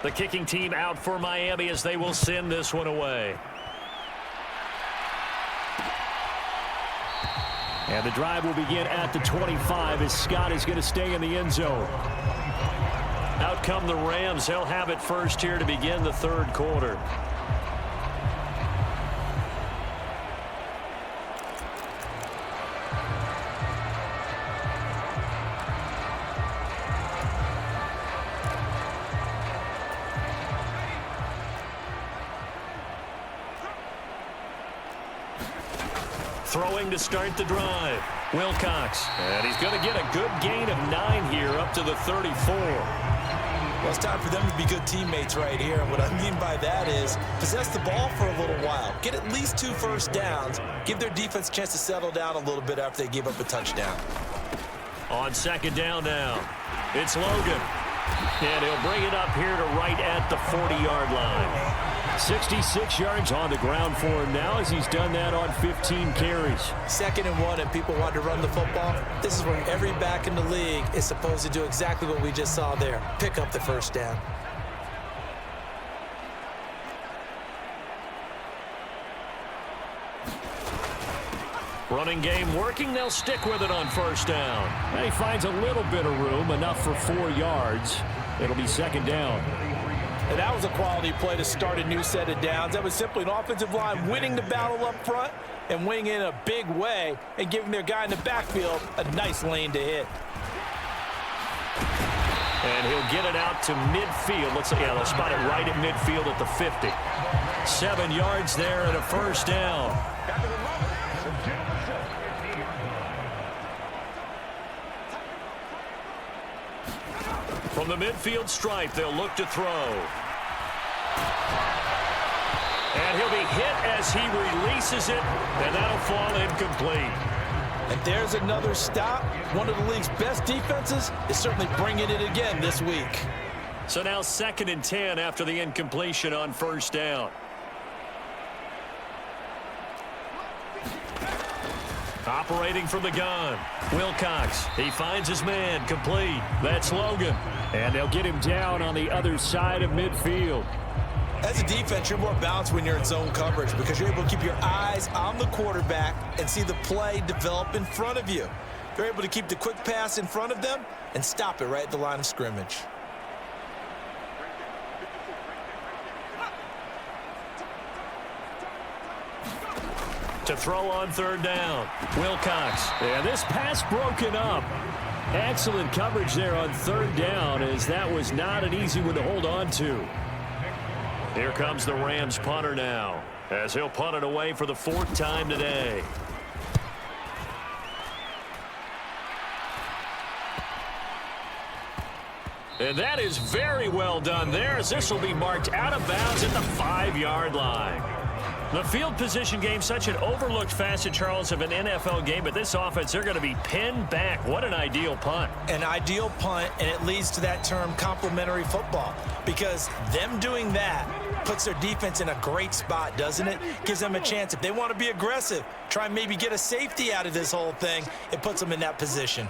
The kicking team out for Miami as they will send this one away. And the drive will begin at the 25 as Scott is going to stay in the end zone. Out come the Rams. They'll have it first here to begin the 3rd quarter. Throwing to start the drive. Wilcox. And he's going to get a good gain of 9 here up to the 34. Well, it's time for them to be good teammates right here. And what I mean by that is possess the ball for a little while. Get at least 2 first downs. Give their defense a chance to settle down a little bit after they give up a touchdown. On 2nd down now, it's Logan. And he'll bring it up here to right at the 40-yard line. 66 yards on the ground for him now as he's done that on 15 carries. 2nd and 1 and people want to run the football. This is where every back in the league is supposed to do exactly what we just saw there. Pick up the first down. Running game working. They'll stick with it on 1st down. And he finds a little bit of room, enough for 4 yards. It'll be 2nd down. And that was a quality play to start a new set of downs. That was simply an offensive line winning the battle up front and winning in a big way and giving their guy in the backfield a nice lane to hit. And he'll get it out to midfield. Let's see, yeah, they'll spot it right at midfield at the 50. 7 yards there and a 1st down. From the midfield stripe, they'll look to throw. And he'll be hit as he releases it, and that'll fall incomplete. And there's another stop. One of the league's best defenses is certainly bringing it again this week. So now 2nd and 10 after the incompletion on 1st down. Operating from the gun, Wilcox. He finds his man, complete. That's Logan. And they'll get him down on the other side of midfield. As a defense, you're more balanced when you're in zone coverage because you're able to keep your eyes on the quarterback and see the play develop in front of you. You're able to keep the quick pass in front of them and stop it right at the line of scrimmage. To throw on 3rd down, Wilcox. Yeah, this pass broken up. Excellent coverage there on 3rd down, as that was not an easy one to hold on to. Here comes the Rams punter now, as he'll punt it away for the 4th time today. And that is very well done there, as this will be marked out of bounds at the 5-yard line. The field position game, such an overlooked facet, Charles, of an NFL game, but this offense, they're going to be pinned back. What an ideal punt. An ideal punt, and it leads to that term complementary football, because them doing that puts their defense in a great spot, doesn't it? Gives them a chance. If they want to be aggressive, try and maybe get a safety out of this whole thing, it puts them in that position.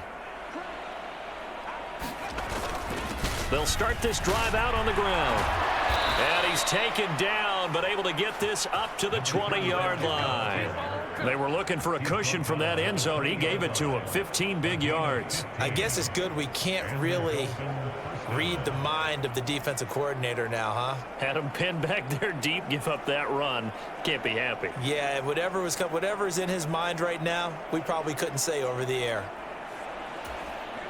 They'll start this drive out on the ground. And he's taken down, but able to get this up to the 20-yard line. They were looking for a cushion from that end zone. He gave it to him, 15 big yards. I guess it's good we can't really read the mind of the defensive coordinator now, huh? Had him pinned back there deep, give up that run. Can't be happy. Yeah, whatever's in his mind right now, we probably couldn't say over the air.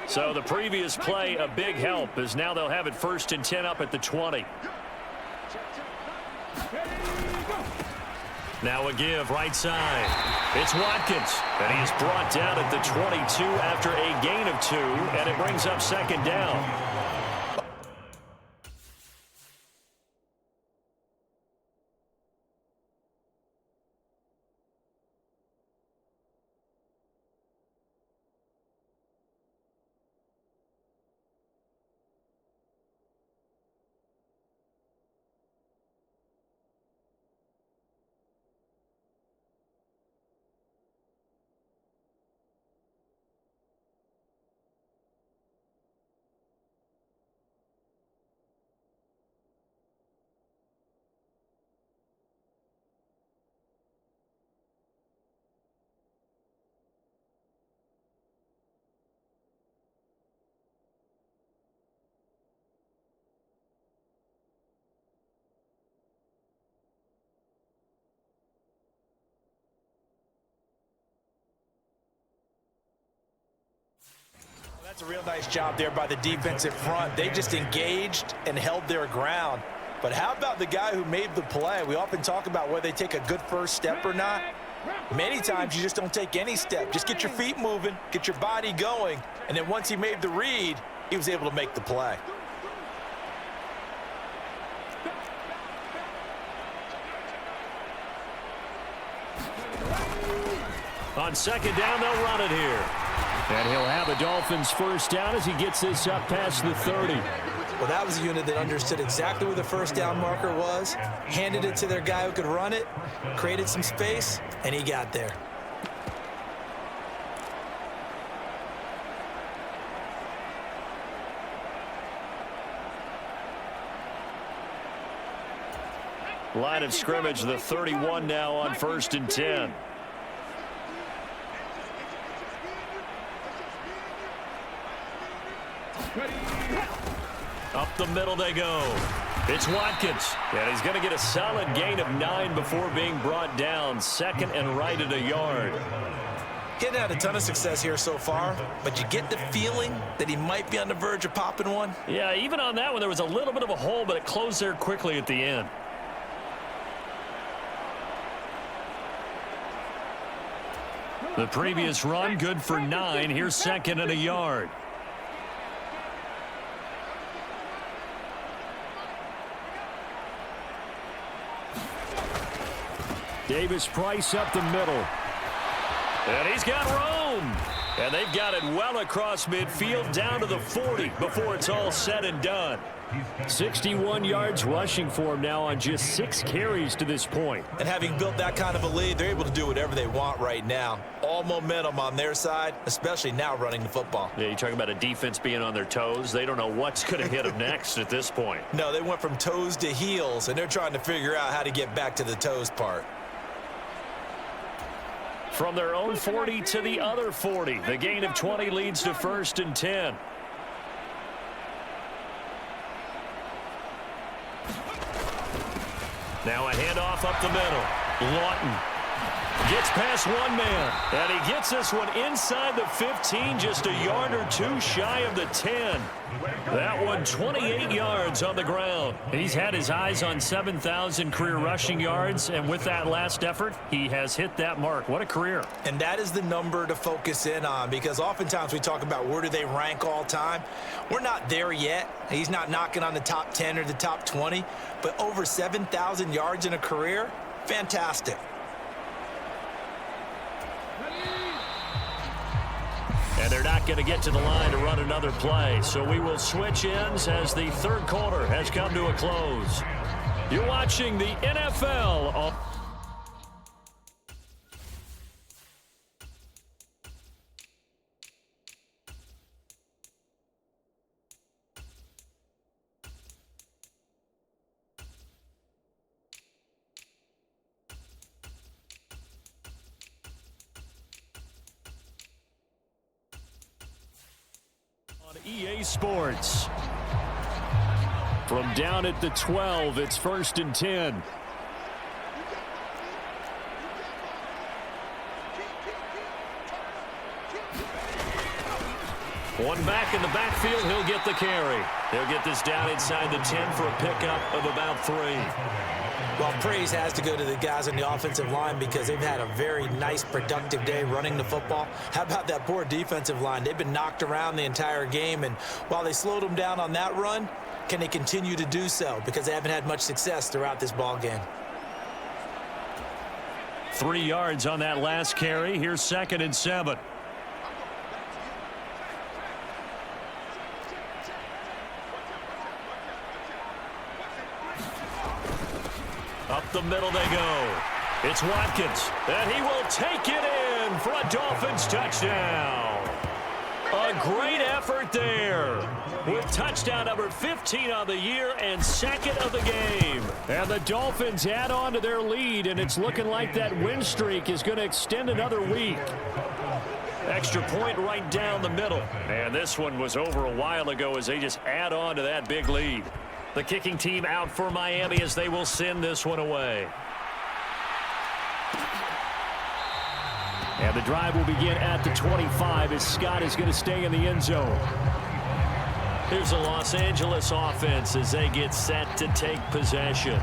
So the previous play, a big help, as now they'll have it 1st and 10 up at the 20. Now a give right side. It's Watkins, and he is brought down at the 22 after a gain of 2, and it brings up 2nd down. That's a real nice job there by the defensive front. They just engaged and held their ground. But how about the guy who made the play? We often talk about whether they take a good first step or not. Many times you just don't take any step. Just get your feet moving, get your body going, and then once he made the read, he was able to make the play. On 2nd down, they'll run it here. And he'll have a Dolphins 1st down as he gets this up past the 30. Well, that was a unit that understood exactly where the first down marker was, handed it to their guy who could run it, created some space, and he got there. Line of scrimmage, the 31 now on 1st and 10. Up the middle they go. It's Watkins. And he's going to get a solid gain of 9 before being brought down. Second and right at a yard. Getting had a ton of success here so far, but you get the feeling that he might be on the verge of popping one. Yeah, even on that one, there was a little bit of a hole, but it closed there quickly at the end. The previous run, good for 9. Here's second and a yard. Davis-Price up the middle. And he's got room. And they've got it well across midfield down to the 40 before it's all said and done. 61 yards rushing for him now on just 6 carries to this point. And having built that kind of a lead, they're able to do whatever they want right now. All momentum on their side, especially now running the football. Yeah, you're talking about a defense being on their toes. They don't know what's going to hit them next at this point. No, they went from toes to heels, and they're trying to figure out how to get back to the toes part. From their own 40 to the other 40. The gain of 20 leads to 1st and 10. Now a handoff up the middle. Lawton gets past one man. And he gets this one inside the 15, just a yard or two shy of the 10. That one 28 yards on the ground. He's had his eyes on 7,000 career rushing yards, and with that last effort, he has hit that mark. What a career. And that is the number to focus in on, because oftentimes we talk about where do they rank all time. We're not there yet. He's not knocking on the top 10 or the top 20, but over 7,000 yards in a career, fantastic. And they're not going to get to the line to run another play. So we will switch ends as the third quarter has come to a close. You're watching the NFL on EA Sports. From down at the 12, it's 1st and 10. one back in the backfield. He'll get the carry. He'll get this down inside the 10 for a pickup of about 3. Well, praise has to go to the guys on the offensive line because they've had a very nice, productive day running the football. How about that poor defensive line? They've been knocked around the entire game, and while they slowed them down on that run, can they continue to do so? Because they haven't had much success throughout this ball game. 3 yards on that last carry. Here's 2nd and 7. Up the middle they go. It's Watkins, and he will take it in for a Dolphins touchdown. A great effort there with touchdown number 15 on the year and 2nd of the game. And the Dolphins add on to their lead, and it's looking like that win streak is going to extend another week. Extra point right down the middle. And this one was over a while ago as they just add on to that big lead. The kicking team out for Miami as they will send this one away. And the drive will begin at the 25 as Scott is going to stay in the end zone. Here's the Los Angeles offense as they get set to take possession.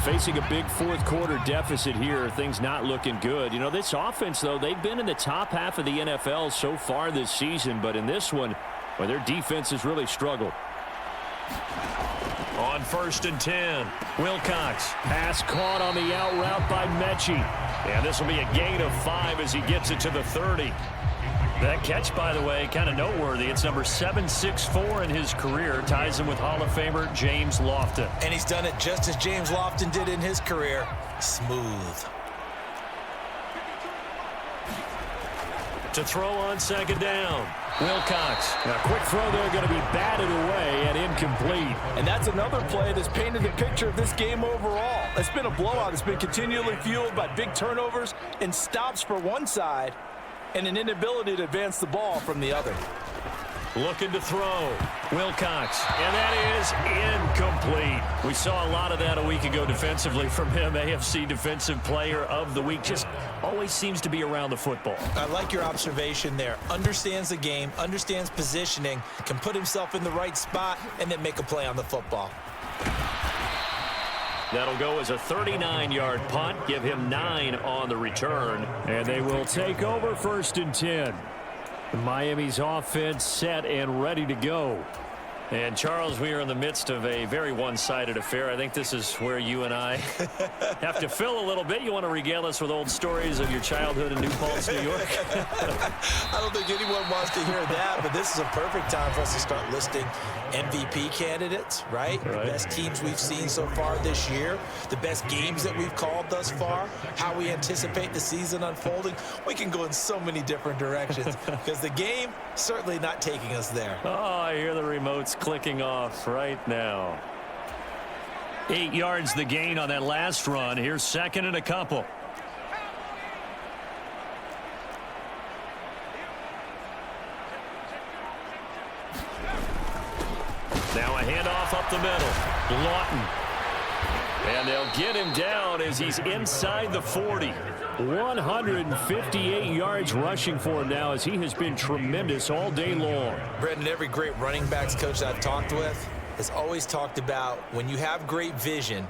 Facing a big fourth quarter deficit here, things not looking good. You know, this offense, though, they've been in the top half of the NFL so far this season, but in this one, well, their defense has really struggled. On 1st and 10, Wilcox. Pass caught on the out route by Mechie. And this will be a gain of 5 as he gets it to the 30. That catch, by the way, kind of noteworthy. It's number 764 in his career. Ties him with Hall of Famer James Lofton. And he's done it just as James Lofton did in his career. Smooth. To throw on second down. Wilcox. A quick throw there, going to be batted away and incomplete. And that's another play that's painted the picture of this game overall. It's been a blowout. It's been continually fueled by big turnovers and stops for one side and an inability to advance the ball from the other. Looking to throw. Wilcox. And that is incomplete. We saw a lot of that a week ago defensively from him. AFC Defensive Player of the Week. Just always seems to be around the football. I like your observation there. Understands the game, understands positioning, can put himself in the right spot, and then make a play on the football. That'll go as a 39-yard punt. Give him 9 on the return. And they will take over 1st and 10. Miami's offense set and ready to go. And, Charles, we are in the midst of a very one-sided affair. I think this is where you and I have to fill a little bit. You want to regale us with old stories of your childhood in New Paltz, New York? I don't think anyone wants to hear that, but this is a perfect time for us to start listing MVP candidates, right? The best teams we've seen so far this year, the best games that we've called thus far, how we anticipate the season unfolding. We can go in so many different directions because the game certainly not taking us there. Oh, I hear the remotes clicking off right now. 8 yards the gain on that last run. Here's 2nd and a couple. Now a handoff up the middle. Lawton. And they'll get him down as he's inside the 40. 158 yards rushing for him now as he has been tremendous all day long. Brendan, every great running backs coach I've talked with has always talked about when you have great vision,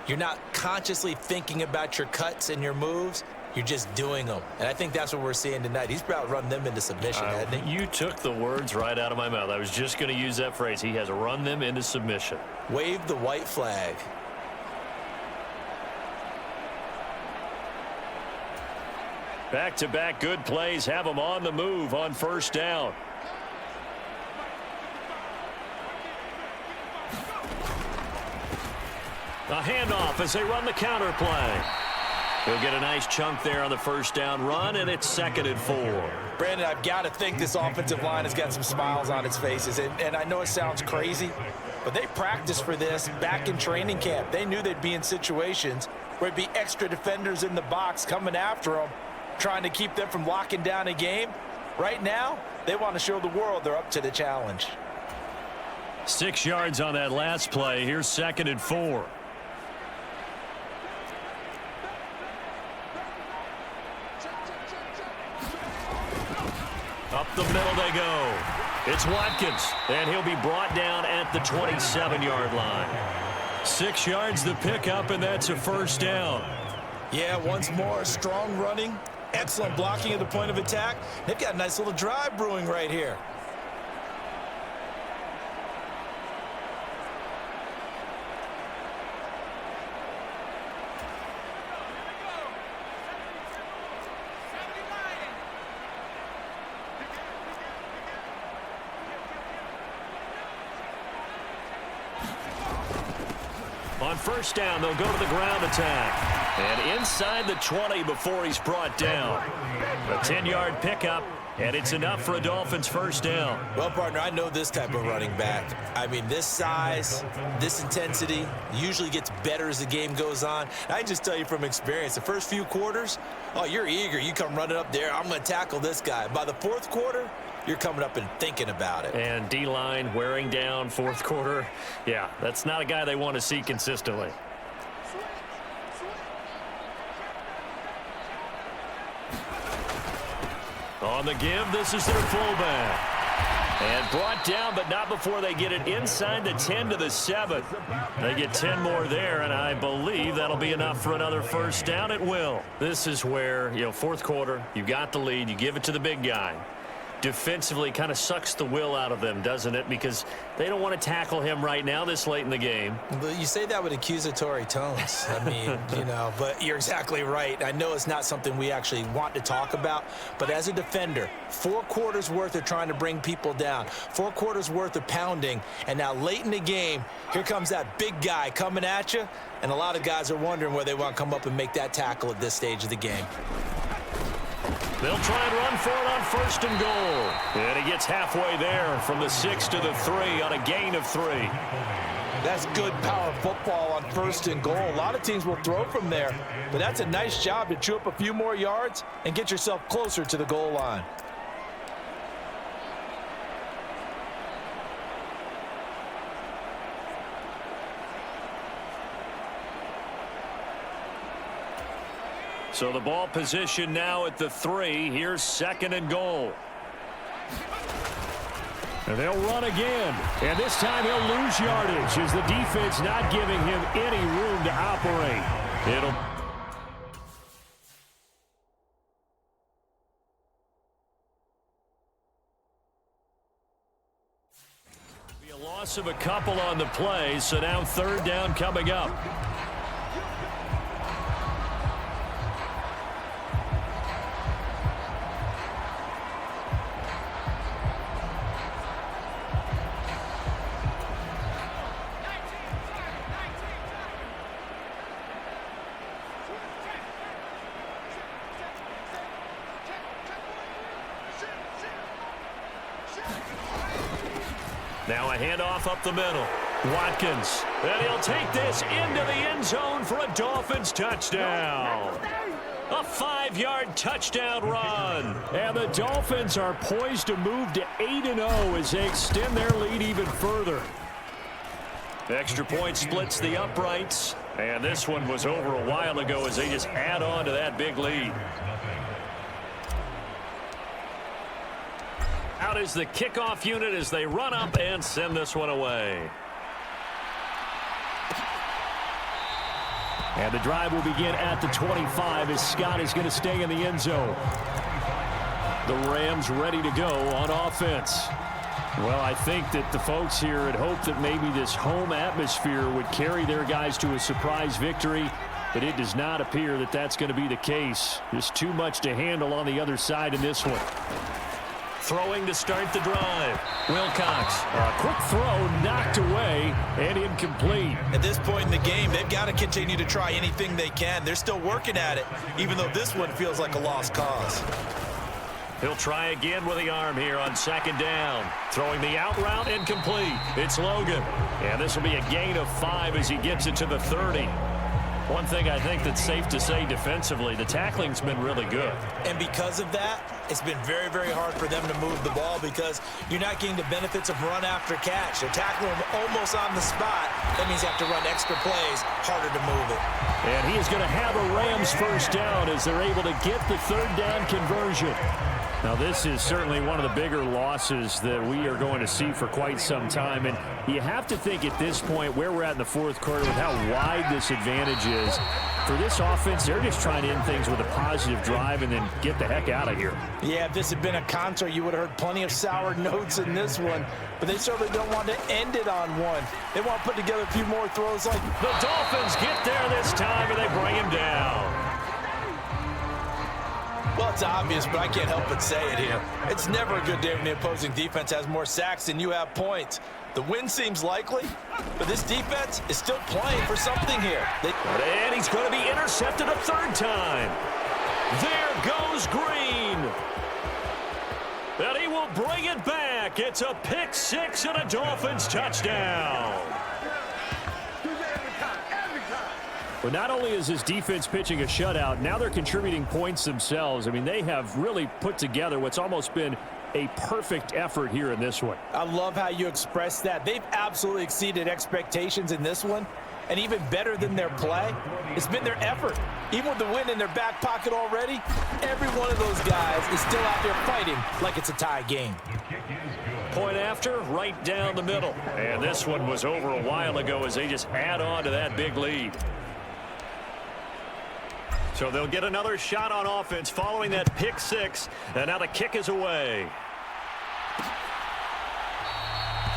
you're not consciously thinking about your cuts and your moves. You're just doing them. And I think that's what we're seeing tonight. He's about run them into submission, hasn't he? You took the words right out of my mouth. I was just going to use that phrase. He has run them into submission. Wave the white flag. Back-to-back good plays have him on the move on 1st down. A handoff as they run the counter play. He'll get a nice chunk there on the 1st down run, and it's 2nd and 4. Brandon, I've got to think this offensive line has got some smiles on its faces. And I know it sounds crazy, but they practiced for this back in training camp. They knew they'd be in situations where it'd be extra defenders in the box coming after them, trying to keep them from locking down a game. Right now, they want to show the world they're up to the challenge. 6 yards on that last play. Here's 2nd and 4. Up the middle they go. It's Watkins, and he'll be brought down at the 27-yard line. 6 yards the pickup, and that's a 1st down. Yeah, once more, strong running, excellent blocking at the point of attack. They've got a nice little drive brewing right here. On 1st down, they'll go to the ground attack. And inside the 20 before he's brought down. A 10-yard pickup, and it's enough for a Dolphins 1st down. Well, partner, I know this type of running back. I mean, this size, this intensity usually gets better as the game goes on. I can just tell you from experience, the first few quarters, oh, you're eager. You come running up there, I'm going to tackle this guy. By the 4th quarter, you're coming up and thinking about it. And D-line wearing down 4th quarter. Yeah, that's not a guy they want to see consistently. On the give, this is their fullback. And brought down, but not before they get it inside the 10 to the 7. They get 10 more there, and I believe that'll be enough for another 1st down. It will. This is where, 4th quarter, you got the lead, you give it to the big guy. defensively kind of sucks the will out of them, doesn't it? Because they don't want to tackle him right now this late in the game. But you say that with accusatory tones. I mean, but you're exactly right. I know it's not something we actually want to talk about, but as a defender, 4 quarters worth of trying to bring people down, 4 quarters worth of pounding, and now late in the game, here comes that big guy coming at you, and a lot of guys are wondering where they want to come up and make that tackle at this stage of the game. They'll try and run for it on 1st and goal. And he gets halfway there from the 6 to the 3 on a gain of 3. That's good power football on 1st and goal. A lot of teams will throw from there, but that's a nice job to chew up a few more yards and get yourself closer to the goal line. So the ball position now at the 3. Here's 2nd and goal. And they'll run again. And this time he'll lose yardage as the defense not giving him any room to operate. It'll be a loss of a couple on the play. So now 3rd down coming up. Now a handoff up the middle. Watkins. And he'll take this into the end zone for a Dolphins touchdown. A 5-yard touchdown run. And the Dolphins are poised to move to 8-0 as they extend their lead even further. Extra point splits the uprights. And this one was over a while ago as they just add on to that big lead. Out is the kickoff unit as they run up and send this one away. And the drive will begin at the 25 as Scott is going to stay in the end zone. The Rams ready to go on offense. Well, I think that the folks here had hoped that maybe this home atmosphere would carry their guys to a surprise victory, but it does not appear that that's going to be the case. There's too much to handle on the other side in this one. Throwing to start the drive. Wilcox. A quick throw knocked away and incomplete. At this point in the game, they've got to continue to try anything they can. They're still working at it, even though this one feels like a lost cause. He'll try again with the arm here on 2nd down. Throwing the out route incomplete. It's Logan. And this will be a gain of 5 as he gets it to the 30. One thing I think that's safe to say defensively, the tackling's been really good. And because of that, it's been very, very hard for them to move the ball because you're not getting the benefits of run after catch. They're tackling them almost on the spot. That means you have to run extra plays, harder to move it. And he is going to have a Rams 1st down as they're able to get the 3rd down conversion. Now, this is certainly one of the bigger losses that we are going to see for quite some time. And you have to think at this point where we're at in the 4th quarter with how wide this advantage is. For this offense, they're just trying to end things with a positive drive and then get the heck out of here. Yeah, if this had been a concert, you would have heard plenty of sour notes in this one. But they certainly don't want to end it on one. They want to put together a few more throws like the Dolphins get there this time and they bring him down. Well, it's obvious, but I can't help but say it here. It's never a good day when the opposing defense has more sacks than you have points. The win seems likely, but this defense is still playing for something here. And he's going to be intercepted a 3rd time. There goes Green. And he will bring it back. It's a pick 6 and a Dolphins touchdown. But not only is this defense pitching a shutout, now they're contributing points themselves. I mean, they have really put together what's almost been a perfect effort here in this one. I love how you express that. They've absolutely exceeded expectations in this one. And even better than their play, it's been their effort. Even with the win in their back pocket already, every one of those guys is still out there fighting like it's a tie game. Point after, right down the middle. And this one was over a while ago as they just add on to that big lead. So they'll get another shot on offense following that pick 6. And now the kick is away.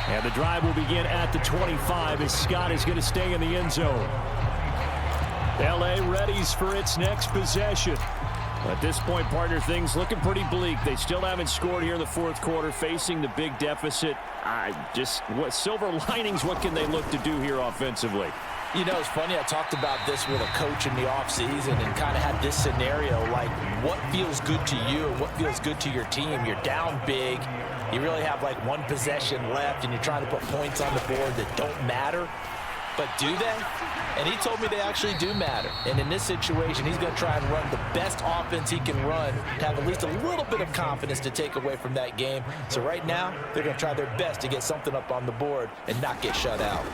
And the drive will begin at the 25 as Scott is going to stay in the end zone. L.A. readies for its next possession. At this point, partner, things looking pretty bleak. They still haven't scored here in the fourth quarter, facing the big deficit. What silver linings, what can they look to do here offensively? You know, it's funny, I talked about this with a coach in the offseason and kind of had this scenario, like what feels good to you and what feels good to your team. You're down big. You really have like one possession left, and you're trying to put points on the board that don't matter. But do they? And he told me they actually do matter. And in this situation, he's going to try and run the best offense he can run to have at least a little bit of confidence to take away from that game. So right now, they're going to try their best to get something up on the board and not get shut out.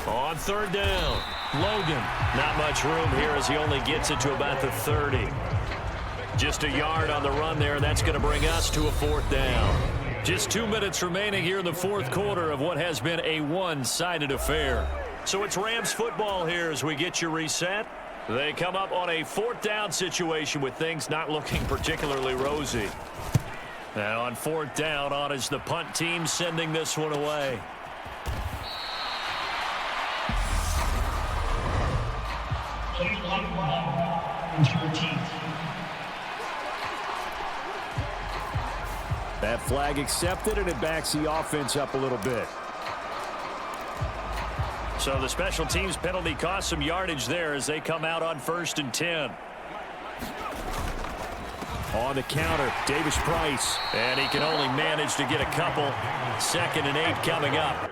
On third down, Logan. Not much room here as he only gets it to about the 30. Just a yard on the run there, and that's going to bring us to a fourth down. Just 2 minutes remaining here in the fourth quarter of what has been a one-sided affair. So it's Rams football here as we get you reset. They come up on a fourth down situation with things not looking particularly rosy. And on fourth down, on is the punt team sending this one away. That flag accepted, and it backs the offense up a little bit. So the special teams penalty cost some yardage there as they come out on 1st and 10. On the counter, Davis Price. And he can only manage to get a couple. 2nd and 8 coming up.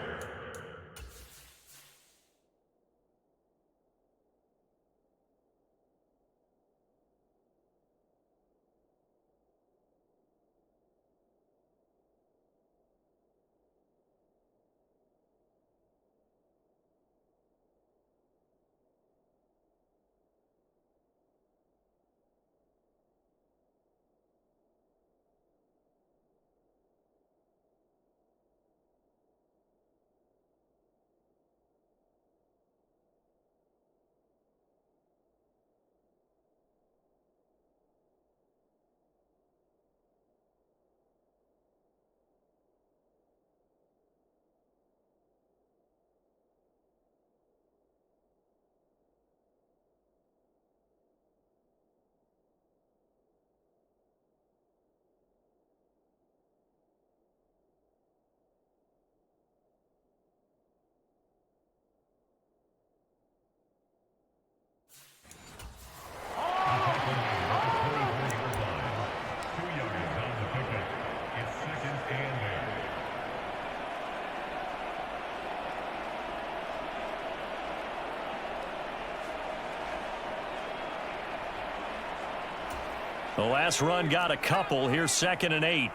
The last run got a couple. Here's 2nd and 8.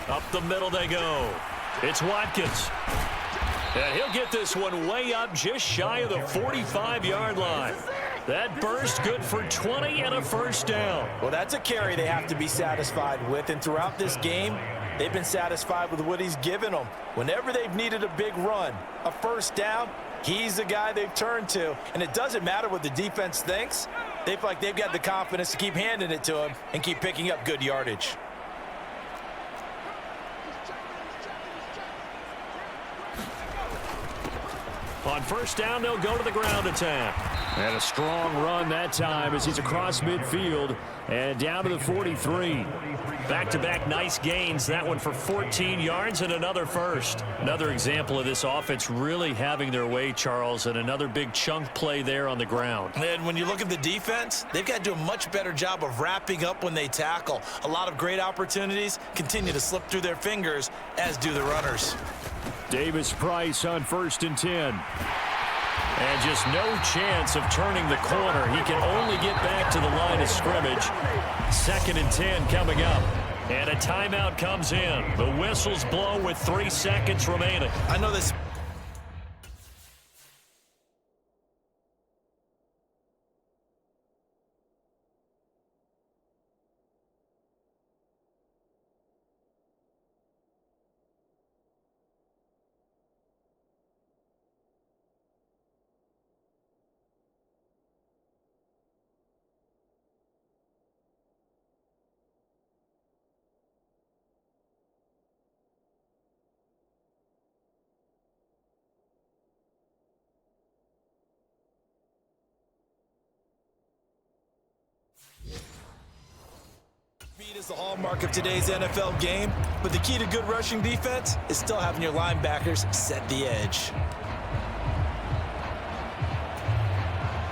Up the middle they go. It's Watkins. And he'll get this one way up just shy of the 45-yard line. That burst good for 20 and a first down. Well, that's a carry they have to be satisfied with. And throughout this game, they've been satisfied with what he's given them. Whenever they've needed a big run, a first down, he's the guy they've turned to. And it doesn't matter what the defense thinks. They feel like they've got the confidence to keep handing it to him and keep picking up good yardage. On first down, they'll go to the ground attack. And a strong run that time as he's across midfield and down to the 43. Back-to-back nice gains. That one for 14 yards and another first. Another example of this offense really having their way, Charles, and another big chunk play there on the ground. And when you look at the defense, they've got to do a much better job of wrapping up when they tackle. A lot of great opportunities continue to slip through their fingers, as do the runners. Davis Price on 1st and 10. And just no chance of turning the corner. He can only get back to the line of scrimmage. 2nd and 10 coming up. And a timeout comes in. The whistles blow with 3 seconds remaining. I know this. is the hallmark of today's NFL game, but the key to good rushing defense is still having your linebackers set the edge.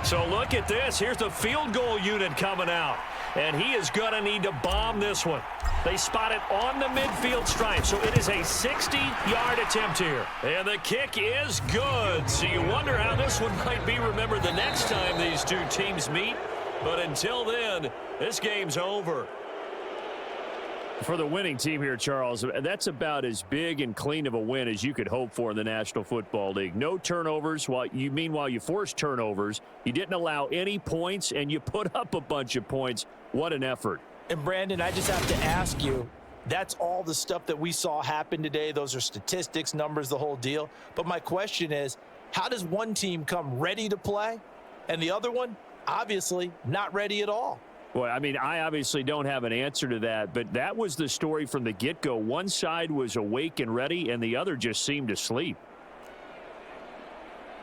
So look at this. Here's the field goal unit coming out. And he is going to need to bomb this one. They spot it on the midfield stripe, so it is a 60-yard attempt here. And the kick is good. So you wonder how this one might be remembered the next time these two teams meet. But until then, this game's over. For the winning team here, Charles, that's about as big and clean of a win as you could hope for in the National Football League. No turnovers. Meanwhile, you forced turnovers. You didn't allow any points, and you put up a bunch of points. What an effort. And, Brandon, I just have to ask you, that's all the stuff that we saw happen today. Those are statistics, numbers, the whole deal. But my question is, how does one team come ready to play and the other one, obviously, not ready at all? Well, I mean, I obviously don't have an answer to that, but that was the story from the get-go. One side was awake and ready, and the other just seemed to sleep.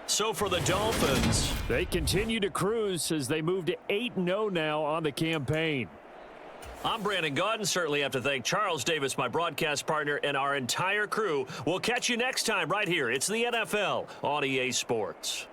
So for the Dolphins, they continue to cruise as they move to 8-0 now on the campaign. I'm Brandon Gaudin. Certainly have to thank Charles Davis, my broadcast partner, and our entire crew. We'll catch you next time right here. It's the NFL on EA Sports.